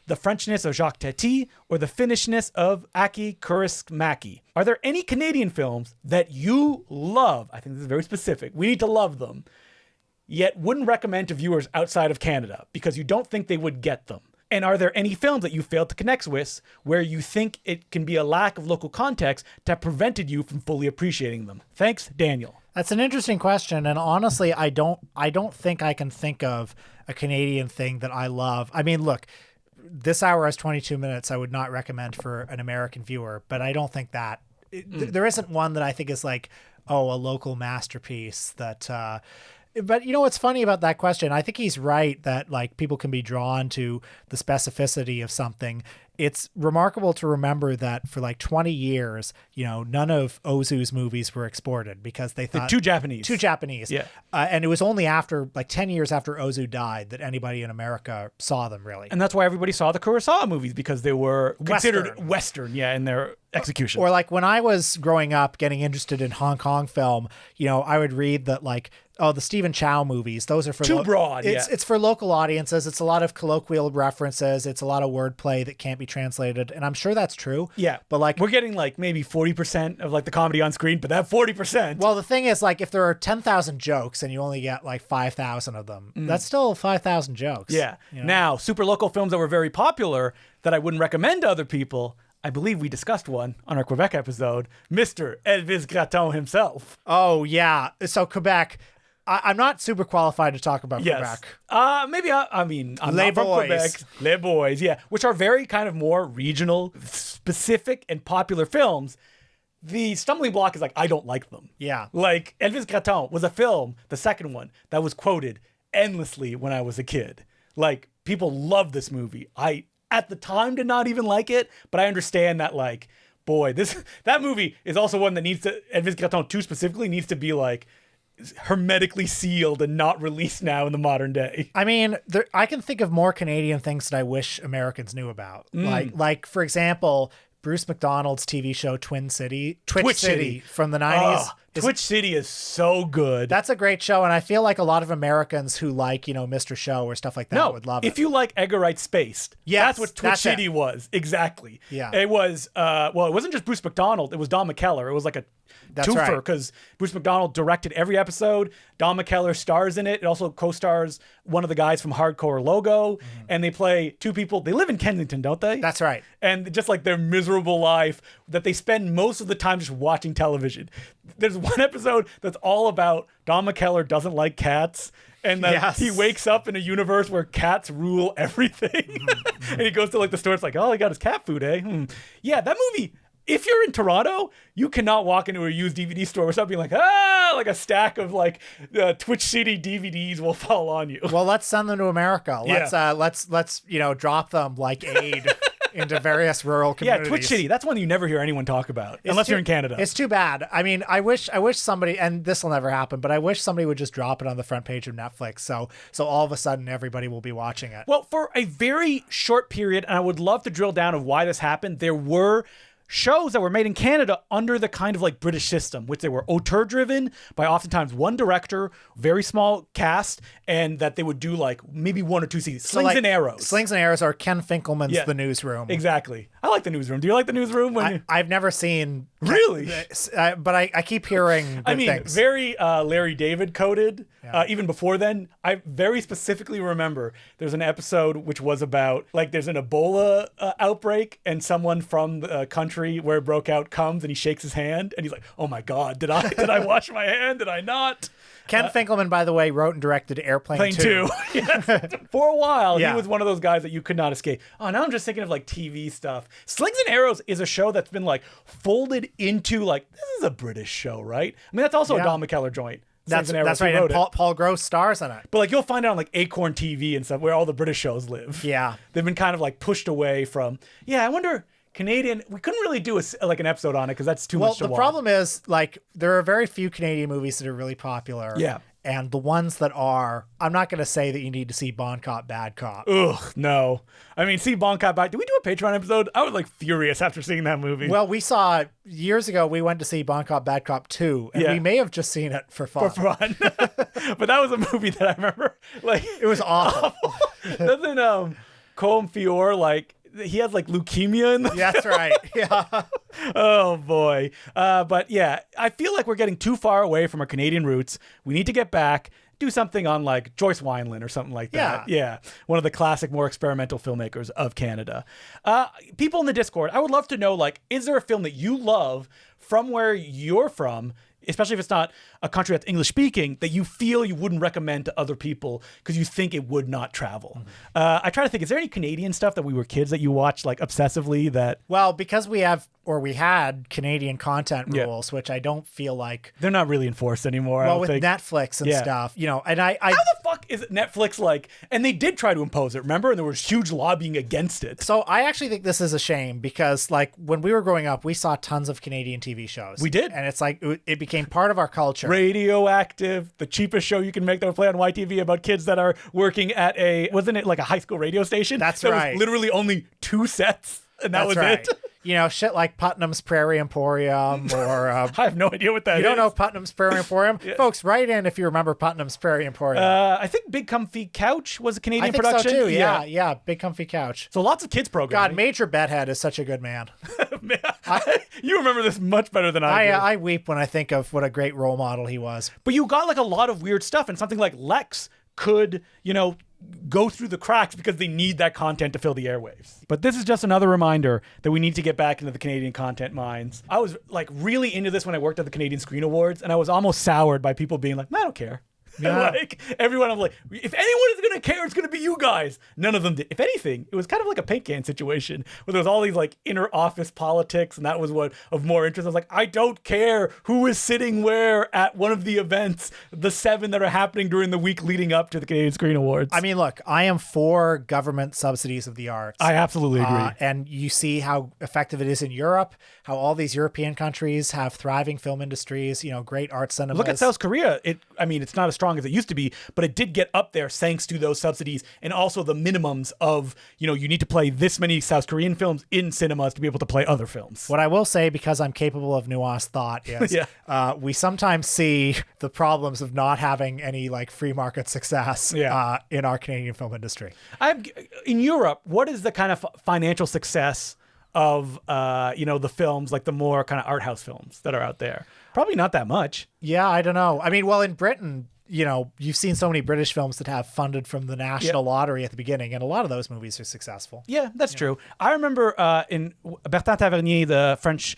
the Frenchness of Jacques Tati, or the Finnishness of Aki Kaurismäki? Are there any Canadian films that you love? I think this is very specific. We need to love them, yet wouldn't recommend to viewers outside of Canada because you don't think they would get them. And are there any films that you failed to connect with where you think it can be a lack of local context that prevented you from fully appreciating them? Thanks, Daniel. That's an interesting question, and honestly, I don't think I can think of a Canadian thing that I love. I mean, look, this hour has 22 minutes. I would not recommend for an American viewer, but I don't think that there isn't one that I think is like, oh, a local masterpiece that. But you know what's funny about that question? I think he's right that like people can be drawn to the specificity of something. It's remarkable to remember that for like 20 years, you know, none of Ozu's movies were exported because they thought Too Japanese. Yeah. And it was only after like 10 years after Ozu died that anybody in America saw them really. And that's why everybody saw the Kurosawa movies, because they were considered Western, in their execution. Or like when I was growing up getting interested in Hong Kong film, you know, I would read that like, oh, the Stephen Chow movies, those are for too broad. It's for local audiences. It's a lot of colloquial references. It's a lot of wordplay that can't be translated. And I'm sure that's true. Yeah. But like we're getting like maybe 40% of like the comedy on screen, but that 40%. Well, the thing is like if there are 10,000 jokes and you only get like 5,000 of them, that's still 5,000 jokes. Yeah. You know? Now, super local films that were very popular that I wouldn't recommend to other people. I believe we discussed one on our Quebec episode, Mr. Elvis Gratton himself. Oh, yeah. So Quebec, I'm not super qualified to talk about Quebec. Maybe I'm Les not from Boys. Quebec. Les Boys, yeah. Which are very kind of more regional, specific, and popular films. The stumbling block is like, I don't like them. Yeah. Like, Elvis Gratton was a film, the second one, that was quoted endlessly when I was a kid. Like, people love this movie. I, at the time, did not even like it, but I understand that, like, boy, that movie is also one that needs to, Elvis Gratton 2 specifically, needs to be, like, hermetically sealed and not released now in the modern day. I mean, I can think of more Canadian things that I wish Americans knew about. Like for example, Bruce McDonald's TV show Twitch City from the 90s. Twitch City is so good. That's a great show, and I feel like a lot of Americans who like, you know, Mr. Show or stuff like that would love it. If you like Edgar Wright Spaced, yes, that's what Twitch City was. Exactly. Yeah. It was, it wasn't just Bruce McDonald. It was Don McKellar. It was like a twofer because Bruce McDonald directed every episode. Don McKellar stars in it. It also co-stars one of the guys from Hardcore Logo, and they play two people. They live in Kensington, don't they? That's right. And just like their miserable life that they spend most of the time just watching television. There's one episode that's all about Don McKellar doesn't like cats, and that he wakes up in a universe where cats rule everything. And he goes to like the store. It's like, oh, he got his cat food, eh? Yeah, that movie. If you're in Toronto, you cannot walk into a used DVD store without being like, like a stack of like Twitch City DVDs will fall on you. Well, let's send them to America. Let's you know, drop them like aid into various rural communities. Yeah, Twitch City. That's one you never hear anyone talk about, unless you're in Canada. It's too bad. I mean, I wish somebody, and this will never happen, but I wish somebody would just drop it on the front page of Netflix. So all of a sudden everybody will be watching it. Well, for a very short period, and I would love to drill down of why this happened, there were shows that were made in Canada under the kind of like British system, which they were auteur driven by oftentimes one director, very small cast, and that they would do like maybe one or two seasons. Slings and Arrows. Slings and Arrows are Ken Finkelman's The Newsroom. Exactly. I like The Newsroom. Do you like The Newsroom? I've never seen. Really? But I keep hearing good things. Very Larry David coded. Even before then, I very specifically remember there's an episode which was about like there's an Ebola outbreak and someone from the country where it broke out comes and he shakes his hand and he's like, oh my God, did I wash my hand? Did I not? Ken Finkelman, by the way, wrote and directed Airplane 2. Yes. For a while, he was one of those guys that you could not escape. Oh, now I'm just thinking of like TV stuff. Slings and Arrows is a show that's been like folded into like, this is a British show, right? I mean, that's also a Don McKellar joint. That's right. And Paul Gross stars in it. But like you'll find it on like Acorn TV and stuff where all the British shows live. Yeah. They've been kind of like pushed away from, I wonder... Canadian, we couldn't really do like an episode on it because that's too much to watch. Well, the problem is, like, there are very few Canadian movies that are really popular. Yeah. And the ones that are, I'm not going to say that you need to see Bon Cop, Bad Cop. Ugh, no. I mean, see Bon Cop, did we do a Patreon episode? I was like furious after seeing that movie. Well, we saw, years ago, we went to see Bon Cop, Bad Cop 2, and we may have just seen it for fun. But that was a movie that I remember, like... It was awful. Combe Fior, like, he has like leukemia in the Yeah, that's right. Yeah. Oh boy. But yeah, I feel like we're getting too far away from our Canadian roots. We need to get back, do something on like Joyce Wineland or something like that. Yeah. One of the classic, more experimental filmmakers of Canada. People in the Discord, I would love to know, like, is there a film that you love from where you're from, especially if it's not a country that's English speaking, that you feel you wouldn't recommend to other people because you think it would not travel? I try to think, is there any Canadian stuff that we were kids that you watched like obsessively that... Well, because we had Canadian content rules, which I don't feel like they're not really enforced anymore. Well, with Netflix and stuff, you know, and I how the fuck is Netflix like? And they did try to impose it, remember? And there was huge lobbying against it. So I actually think this is a shame because, like, when we were growing up, we saw tons of Canadian TV shows. We did, and it's like it became part of our culture. Radioactive, the cheapest show you can make that would play on YTV about kids that are working at wasn't it like a high school radio station? That's right. Was literally only 2 sets, and that was right. it. You know, shit like Putnam's Prairie Emporium or... I have no idea what that is. You don't know Putnam's Prairie Emporium? Folks, write in if you remember Putnam's Prairie Emporium. I think Big Comfy Couch was a Canadian production. I think so too, yeah. Big Comfy Couch. So lots of kids programming. God, Major Bedhead is such a good man. You remember this much better than I do. I weep when I think of what a great role model he was. But you got like a lot of weird stuff, and something like LEXX could, you know, go through the cracks because they need that content to fill the airwaves. But this is just another reminder that we need to get back into the Canadian content mines. I was like really into this when I worked at the Canadian Screen Awards, and I was almost soured by people being like, I don't care. Yeah. Like everyone, I'm like, if anyone is gonna care, it's gonna be you guys. None of them did. If anything, it was kind of like a paint can situation where there was all these like inner office politics, and that was what of more interest. I was like, I don't care who is sitting where at one of the events, the 7 that are happening during the week leading up to the Canadian Screen Awards. I mean, look, I am for government subsidies of the arts. I absolutely agree. And you see how effective it is in Europe, how all these European countries have thriving film industries, you know, great art cinemas. Look at South Korea. It's not as strong as it used to be, but it did get up there thanks to those subsidies and also the minimums of, you know, you need to play this many South Korean films in cinemas to be able to play other films. What I will say, because I'm capable of nuanced thought, is we sometimes see the problems of not having any like free market success in our Canadian film industry. In Europe, what is the kind of financial success of the films, like the more kind of art house films that are out there? Probably not that much. Yeah, I don't know. I mean, well, in Britain, you know, you've seen so many British films that have funded from the national lottery at the beginning, and a lot of those movies are successful. Yeah, that's true. I remember in Bertrand Tavernier, the French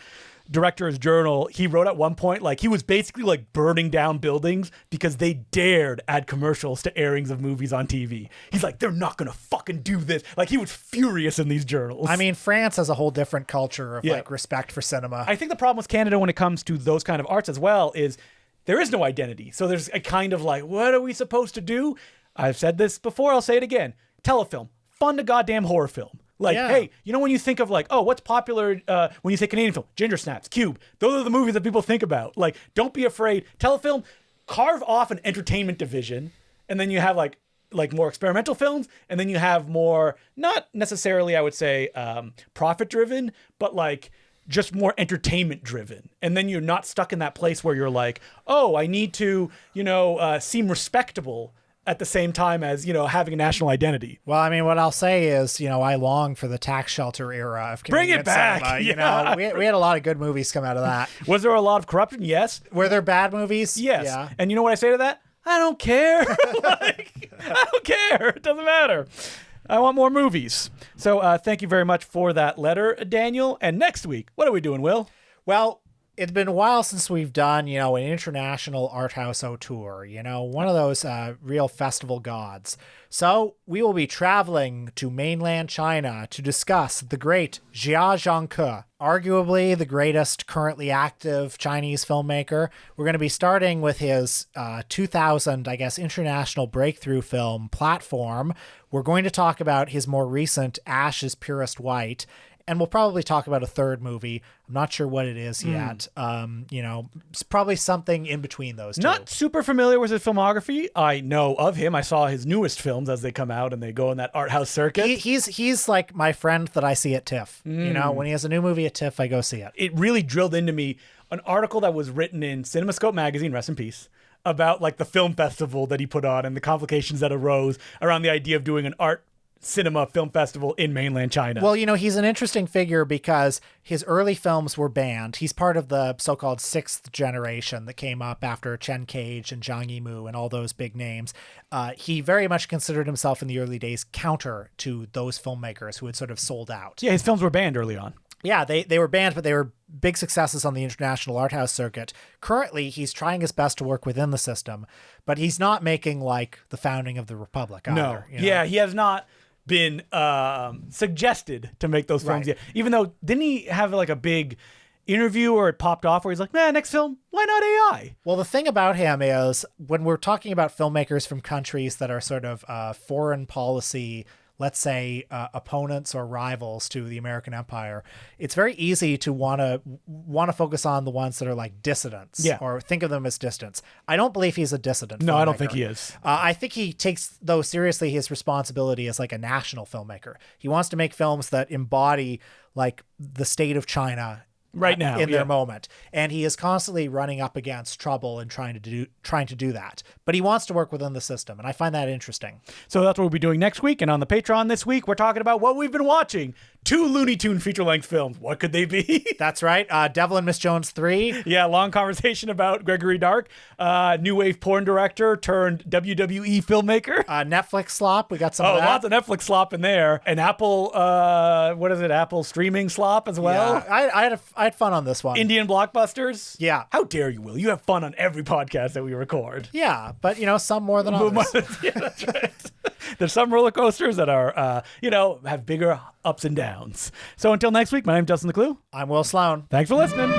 director's journal, he wrote at one point, like, he was basically like burning down buildings because they dared add commercials to airings of movies on TV. He's like, they're not gonna fucking do this. Like, he was furious in these journals. I mean, France has a whole different culture of like respect for cinema. I think the problem with Canada when it comes to those kind of arts as well is there is no identity. So there's a kind of like, what are we supposed to do? I've said this before, I'll say it again. Telefilm. Fund a goddamn horror film. Like, hey, you know, when you think of like, oh, what's popular when you say Canadian film? Ginger Snaps, Cube. Those are the movies that people think about. Like, don't be afraid. Telefilm, carve off an entertainment division, and then you have like more experimental films, and then you have more, not necessarily, I would say, profit-driven, but like just more entertainment driven. And then you're not stuck in that place where you're like, oh, I need to, seem respectable at the same time as, having a national identity. Well, I mean, what I'll say is, I long for the tax shelter era of Canadian Bring it back. cinema. We had a lot of good movies come out of that. Was there a lot of corruption? Yes. Were there bad movies? Yes. Yeah. And you know what I say to that? I don't care. I don't care. It doesn't matter. I want more movies. So thank you very much for that letter, Daniel. And next week, what are we doing, Will? Well, it's been a while since we've done, an international art house auteur, one of those real festival gods. So we will be traveling to mainland China to discuss the great Jia Zhangke, arguably the greatest currently active Chinese filmmaker. We're going to be starting with his 2000, international breakthrough film, Platform. We're going to talk about his more recent Ash is Purest White. And we'll probably talk about a third movie. I'm not sure what it is yet. It's probably something in between those two. Not super familiar with his filmography. I know of him. I saw his newest films as they come out and they go in that art house circuit. He's like my friend that I see at TIFF. When he has a new movie at TIFF, I go see it. It really drilled into me an article that was written in CinemaScope magazine, rest in peace, about like the film festival that he put on and the complications that arose around the idea of doing an art cinema film festival in mainland China. Well, he's an interesting figure because his early films were banned. He's part of the so-called sixth generation that came up after Chen Cage and Zhang Yimou and all those big names. He very much considered himself in the early days counter to those filmmakers who had sort of sold out. Yeah, his films were banned early on. Yeah, they were banned, but they were big successes on the international art house circuit. Currently, he's trying his best to work within the system, but he's not making like the founding of the Republic either. No. Yeah, he has not been suggested to make those films yet. Even though, didn't he have like a big interview or it popped off where he's like, man, next film, why not AI? Well, the thing about him is when we're talking about filmmakers from countries that are sort of foreign policy, let's say opponents or rivals to the American empire, it's very easy to want to focus on the ones that are like dissidents or think of them as dissidents. I don't believe he's a dissident. No, filmmaker. I don't think he is. I think he takes, though, seriously his responsibility as like a national filmmaker. He wants to make films that embody like the state of China right now in their moment, and he is constantly running up against trouble and trying to do that, but he wants to work within the system, and I find that interesting. So that's what we'll be doing next week, and on the Patreon this week we're talking about what we've been watching. 2 Looney Tune feature-length films. What could they be? That's right. Devil and Miss Jones 3. Yeah, long conversation about Gregory Dark, new wave porn director turned WWE filmmaker. Netflix slop. We got some of that. Lots of Netflix slop in there. And Apple, what is it? Apple streaming slop as well. Yeah, I had fun on this one. Indian blockbusters. Yeah. How dare you, Will? You have fun on every podcast that we record. Yeah, but some more than others. Yeah, that's right. There's some roller coasters that are, have bigger ups and downs. So until next week, my name's Justin Decloux. I'm Will Sloan. Thanks for listening.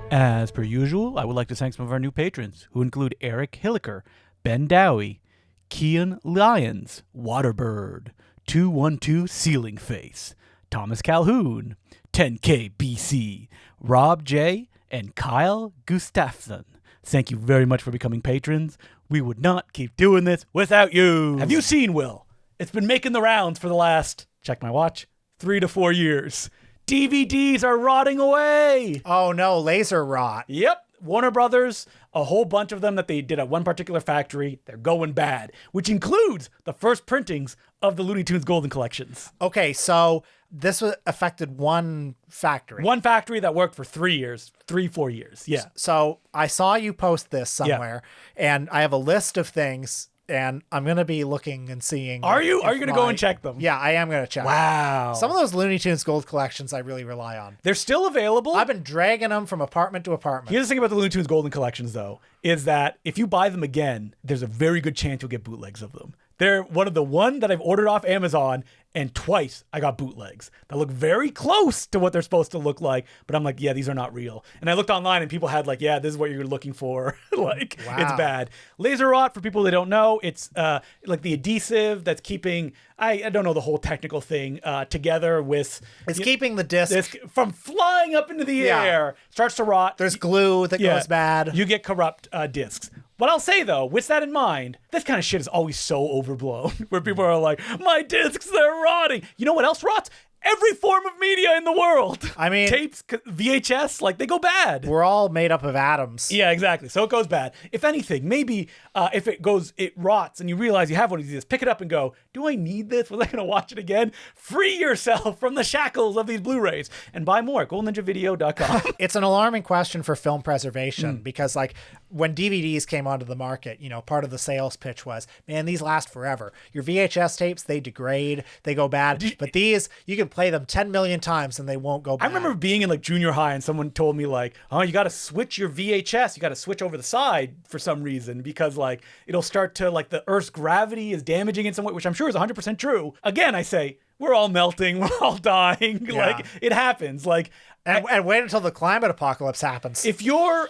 As per usual, I would like to thank some of our new patrons, who include Eric Hilliker, Ben Dowie, Kian Lyons, Waterbird, 212 Ceiling Face, Thomas Calhoun, 10K BC, Rob J, and Kyle Gustafson. Thank you very much for becoming patrons. We would not keep doing this without you. Have you seen, Will? It's been making the rounds for the last, check my watch, 3 to 4 years. DVDs are rotting away. Oh no, laser rot. Yep. Warner Brothers, a whole bunch of them that they did at one particular factory, they're going bad, which includes the first printings of the Looney Tunes Golden Collections. Okay, so this affected one factory. One factory that worked for 3 years, 4 years. Yeah. So I saw you post this somewhere, and I have a list of things, and I'm going to be looking and seeing. Are you going to go and check them? Yeah, I am going to check. Wow. Some of those Looney Tunes Gold collections I really rely on. They're still available. I've been dragging them from apartment to apartment. Here's the thing about the Looney Tunes Golden Collections, though, is that if you buy them again, there's a very good chance you'll get bootlegs of them. They're one of the one that I've ordered off Amazon, and twice I got bootlegs that look very close to what they're supposed to look like, but I'm like, yeah, these are not real. And I looked online and people had like, yeah, this is what you're looking for. Like, wow. It's bad. Laser rot, for people that don't know, it's like the adhesive that's keeping, I don't know the whole technical thing, together with... It's keeping the disc from flying up into the air, starts to rot. There's glue that goes bad. You get corrupt discs. What I'll say, though, with that in mind, this kind of shit is always so overblown, where people are like, my discs, they're rotting. You know what else rots? Every form of media in the world. I mean... Tapes, VHS, like, they go bad. We're all made up of atoms. Yeah, exactly. So it goes bad. If anything, maybe if it rots and you realize you have one of these, pick it up and go, do I need this? Was I going to watch it again? Free yourself from the shackles of these Blu-rays and buy more at goldenninjavideo.com. It's an alarming question for film preservation because, like, when DVDs came onto the market, part of the sales pitch was, man, these last forever. Your VHS tapes, they degrade, they go bad. But these, you can play them 10 million times and they won't go bad. I remember being in like junior high and someone told me like, oh, you got to switch your VHS. You got to switch over the side for some reason because like it'll start to like the Earth's gravity is damaging in some way, which I'm sure is 100% true. Again, I say, we're all melting. We're all dying. Yeah. Like it happens. Like, and wait until the climate apocalypse happens. If you're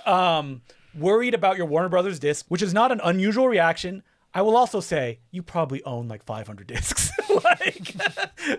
worried about your Warner Brothers disc, which is not an unusual reaction, I will also say you probably own like 500 discs.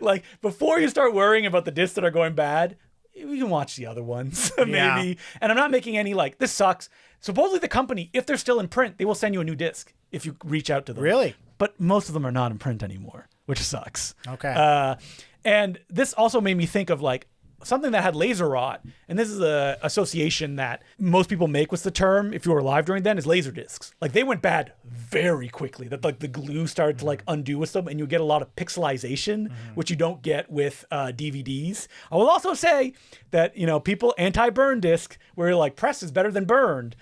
like before you start worrying about the discs that are going bad, you can watch the other ones maybe. Yeah. And I'm not making any like, this sucks. Supposedly the company, if they're still in print, they will send you a new disc if you reach out to them. Really? But most of them are not in print anymore, which sucks. Okay. And this also made me think of like, something that had laser rot, and this is a association that most people make with the term, if you were alive during then, is laser discs. Like, they went bad very quickly. That like the glue started to like undo with them, and you get a lot of pixelization, which you don't get with DVDs. I will also say that, you know, people anti-burn disc, where like press is better than burned.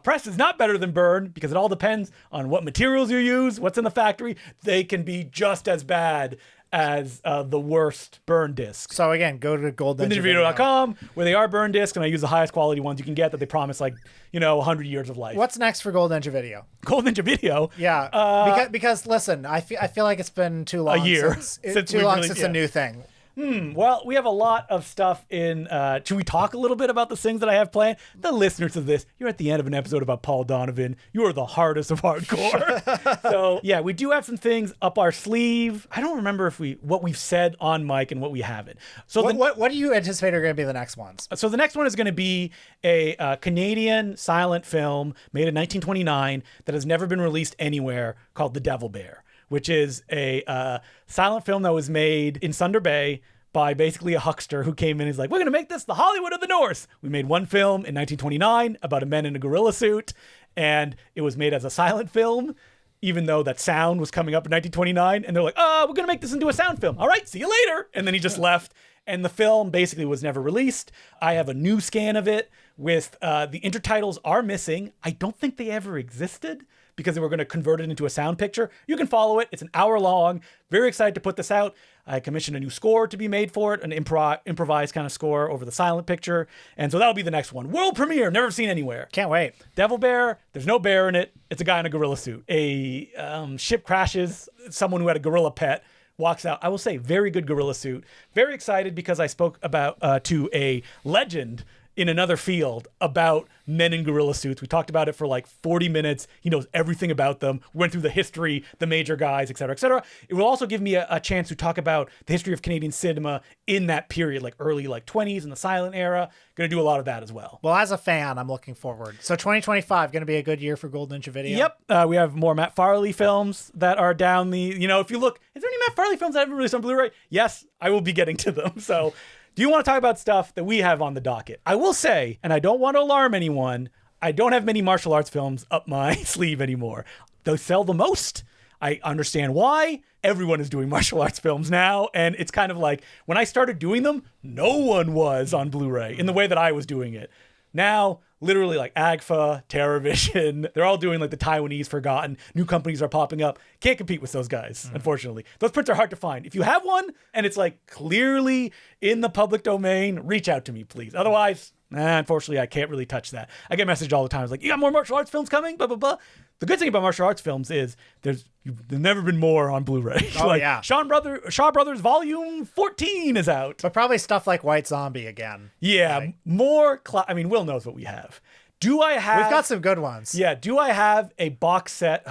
Press is not better than burn because it all depends on what materials you use, what's in the factory. They can be just as bad as the worst burn discs. So again, go to GoldenNinjaVideo.com, where they are burn discs, and I use the highest quality ones you can get that they promise, like, you know, 100 years of life. What's next for Gold Ninja Video? Gold Ninja Video? Yeah, because listen, I feel like it's been too long. A year since a new thing. Well, we have a lot of stuff in. Should we talk a little bit about the things that I have planned? The listeners of this, you're at the end of an episode about Paul Donovan. You are the hardest of hardcore. So yeah, we do have some things up our sleeve. I don't remember what we've said on mic and what we haven't. So what do you anticipate are going to be the next ones? So the next one is going to be a Canadian silent film made in 1929 that has never been released anywhere, called The Devil Bear, which is a silent film that was made in Thunder Bay by basically a huckster who came in and is like, we're going to make this the Hollywood of the North. We made one film in 1929 about a man in a gorilla suit, and it was made as a silent film, even though that sound was coming up in 1929. And they're like, we're going to make this into a sound film. All right, see you later. And then he just left. And the film basically was never released. I have a new scan of it with the intertitles are missing. I don't think they ever existed, because they were going to convert it into a sound picture. You can follow it. It's an hour long. Very excited to put this out. I commissioned a new score to be made for it, an improvised kind of score over the silent picture. And so that'll be the next one. World premiere, never seen anywhere. Can't wait. Devil Bear, there's no bear in it. It's a guy in a gorilla suit. A ship crashes. Someone who had a gorilla pet walks out. I will say, very good gorilla suit. Very excited because I spoke about to a legend in another field about men in gorilla suits. We talked about it for like 40 minutes. He knows everything about them. We went through the history, the major guys, et cetera, et cetera. It will also give me a chance to talk about the history of Canadian cinema in that period, like early like 20s and the silent era. Going to do a lot of that as well. Well, as a fan, I'm looking forward. So 2025 going to be a good year for Gold Ninja Video. Yep. We have more Matt Farley films that are down the, you know, if you look, is there any Matt Farley films that haven't released on Blu-ray? Yes, I will be getting to them. So do you want to talk about stuff that we have on the docket? I will say, and I don't want to alarm anyone, I don't have many martial arts films up my sleeve anymore. They sell the most. I understand why. Everyone is doing martial arts films now, and it's kind of like, when I started doing them, no one was on Blu-ray in the way that I was doing it. Now, literally like AGFA, TerraVision, they're all doing like the Taiwanese Forgotten. New companies are popping up. Can't compete with those guys, unfortunately. Those prints are hard to find. If you have one and it's like clearly in the public domain, reach out to me, please. Otherwise, unfortunately, I can't really touch that. I get messaged all the time. It's like, you got more martial arts films coming? Blah, blah, blah. The good thing about martial arts films is there's never been more on Blu-ray. Oh, like, yeah. Shaw Brothers Volume 14 is out. But probably stuff like White Zombie again. Yeah, like, more... I mean, Will knows what we have. Do I have... We've got some good ones. Yeah, do I have a box set...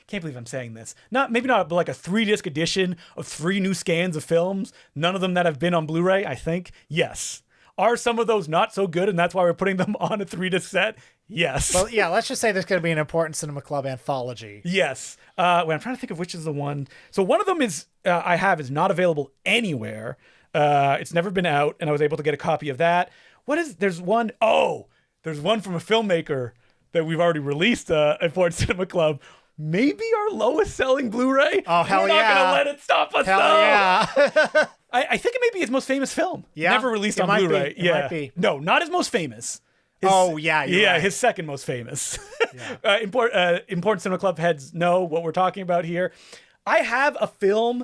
Can't believe I'm saying this. Maybe not, but like a 3-disc edition of 3 new scans of films. None of them that have been on Blu-ray, I think. Yes. Are some of those not so good, and that's why we're putting them on a 3-disc set? Yes. Well, yeah, let's just say there's going to be an Important Cinema Club anthology. Yes. I'm trying to think of which is the one. So one of them is is not available anywhere. It's never been out, and I was able to get a copy of that. There's one from a filmmaker that we've already released at Important Cinema Club. Maybe our lowest selling Blu-ray. Oh, hell yeah. We're not going to let it stop us, Hell though. yeah. I think it may be his most famous film. Yeah. Never released It on might Blu-ray. be. It might be. No, not his most famous. You're right. His second most famous. Yeah. Important Cinema Club heads know what we're talking about here. I have a film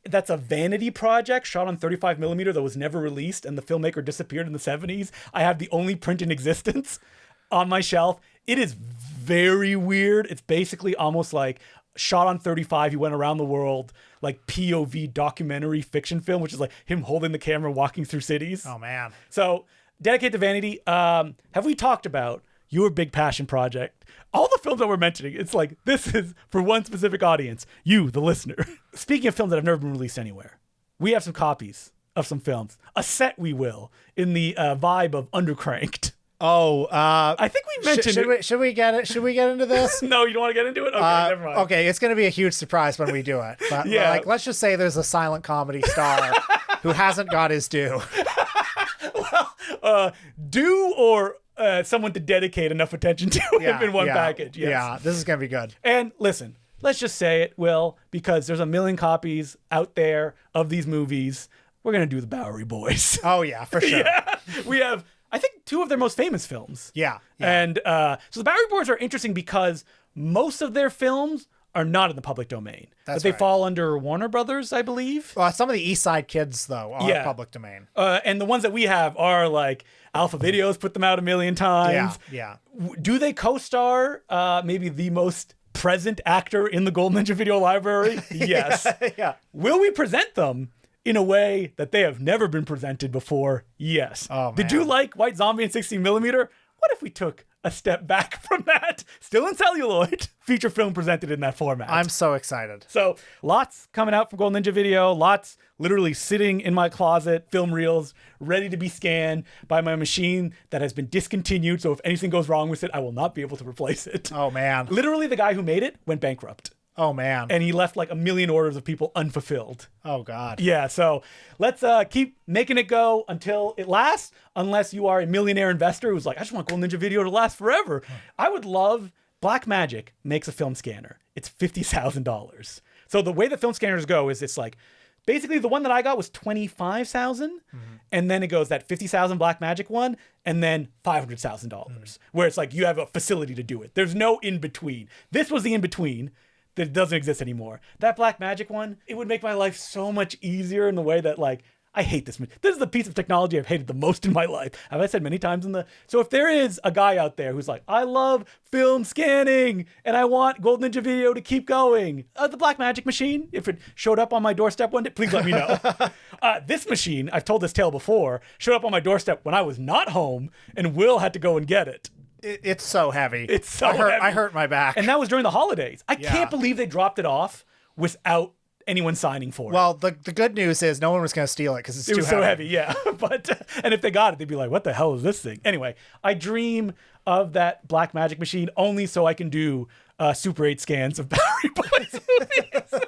that's a vanity project shot on 35 millimeter that was never released, and the filmmaker disappeared in the 70s. I have the only print in existence on my shelf. It is very weird. It's basically almost like shot on 35. He went around the world, like POV documentary fiction film, which is like him holding the camera, walking through cities. Oh, man. So dedicate to vanity. Have we talked about your big passion project? All the films that we're mentioning, it's like, this is for one specific audience, you, the listener. Speaking of films that have never been released anywhere, we have some copies of some films. A set, we will, in the vibe of Undercranked. Oh, I think we mentioned it. Should we get it? Should we get into this? No, you don't want to get into it? Okay, never mind. Okay, it's going to be a huge surprise when we do it. But Yeah. like, let's just say there's a silent comedy star who hasn't got his due. do or someone to dedicate enough attention to him in one package. Yes. Yeah, this is going to be good. And listen, let's just say it, Will, because there's a million copies out there of these movies. We're going to do the Bowery Boys. Oh, yeah, for sure. Yeah. We have, I think, 2 of their most famous films. Yeah. And so the Bowery Boys are interesting because most of their films are not in the public domain. That's but they right. fall under Warner Brothers, I believe. Well, some of the East Side Kids, though, are public domain. And the ones that we have are like Alpha Videos put them out a million times. Yeah. Do they co-star maybe the most present actor in the Golden Ninja Video Library? Yes. Yeah. Will we present them in a way that they have never been presented before? Yes. Oh, Did you like White Zombie and 16mm? What if we took a step back from that, still in celluloid, feature film presented in that format? I'm so excited. So lots coming out from Golden Ninja Video, lots literally sitting in my closet, film reels, ready to be scanned by my machine that has been discontinued. So if anything goes wrong with it, I will not be able to replace it. Oh, man. Literally, the guy who made it went bankrupt. Oh, man. And he left like 1 million orders of people unfulfilled. Oh, God. Yeah, so let's keep making it go until it lasts, unless you are a millionaire investor who's like, I just want Golden Ninja Video to last forever. I would love, Blackmagic makes a film scanner. It's $50,000. So the way the film scanners go is it's like, basically the one that I got was $25,000, and then it goes that $50,000 Blackmagic one, and then $500,000, where it's like you have a facility to do it. There's no in-between. This was the in-between. That doesn't exist anymore. That Blackmagic one, it would make my life so much easier in the way that, like, I hate this. This is the piece of technology I've hated the most in my life. Have I said many times in the... So if there is a guy out there who's like, I love film scanning and I want Golden Ninja Video to keep going, the Blackmagic machine, if it showed up on my doorstep one day, please let me know. This machine, I've told this tale before, showed up on my doorstep when I was not home and Will had to go and get it. It's so heavy. It's so heavy. heavy. I hurt my back. And that was during the holidays. I can't believe they dropped it off without anyone signing for it. Well, the good news is no one was going to steal it because it's too heavy. So heavy, yeah. But and if they got it, they'd be like, what the hell is this thing? Anyway, I dream of that Blackmagic machine only so I can do Super 8 scans of Bowery Boys movies.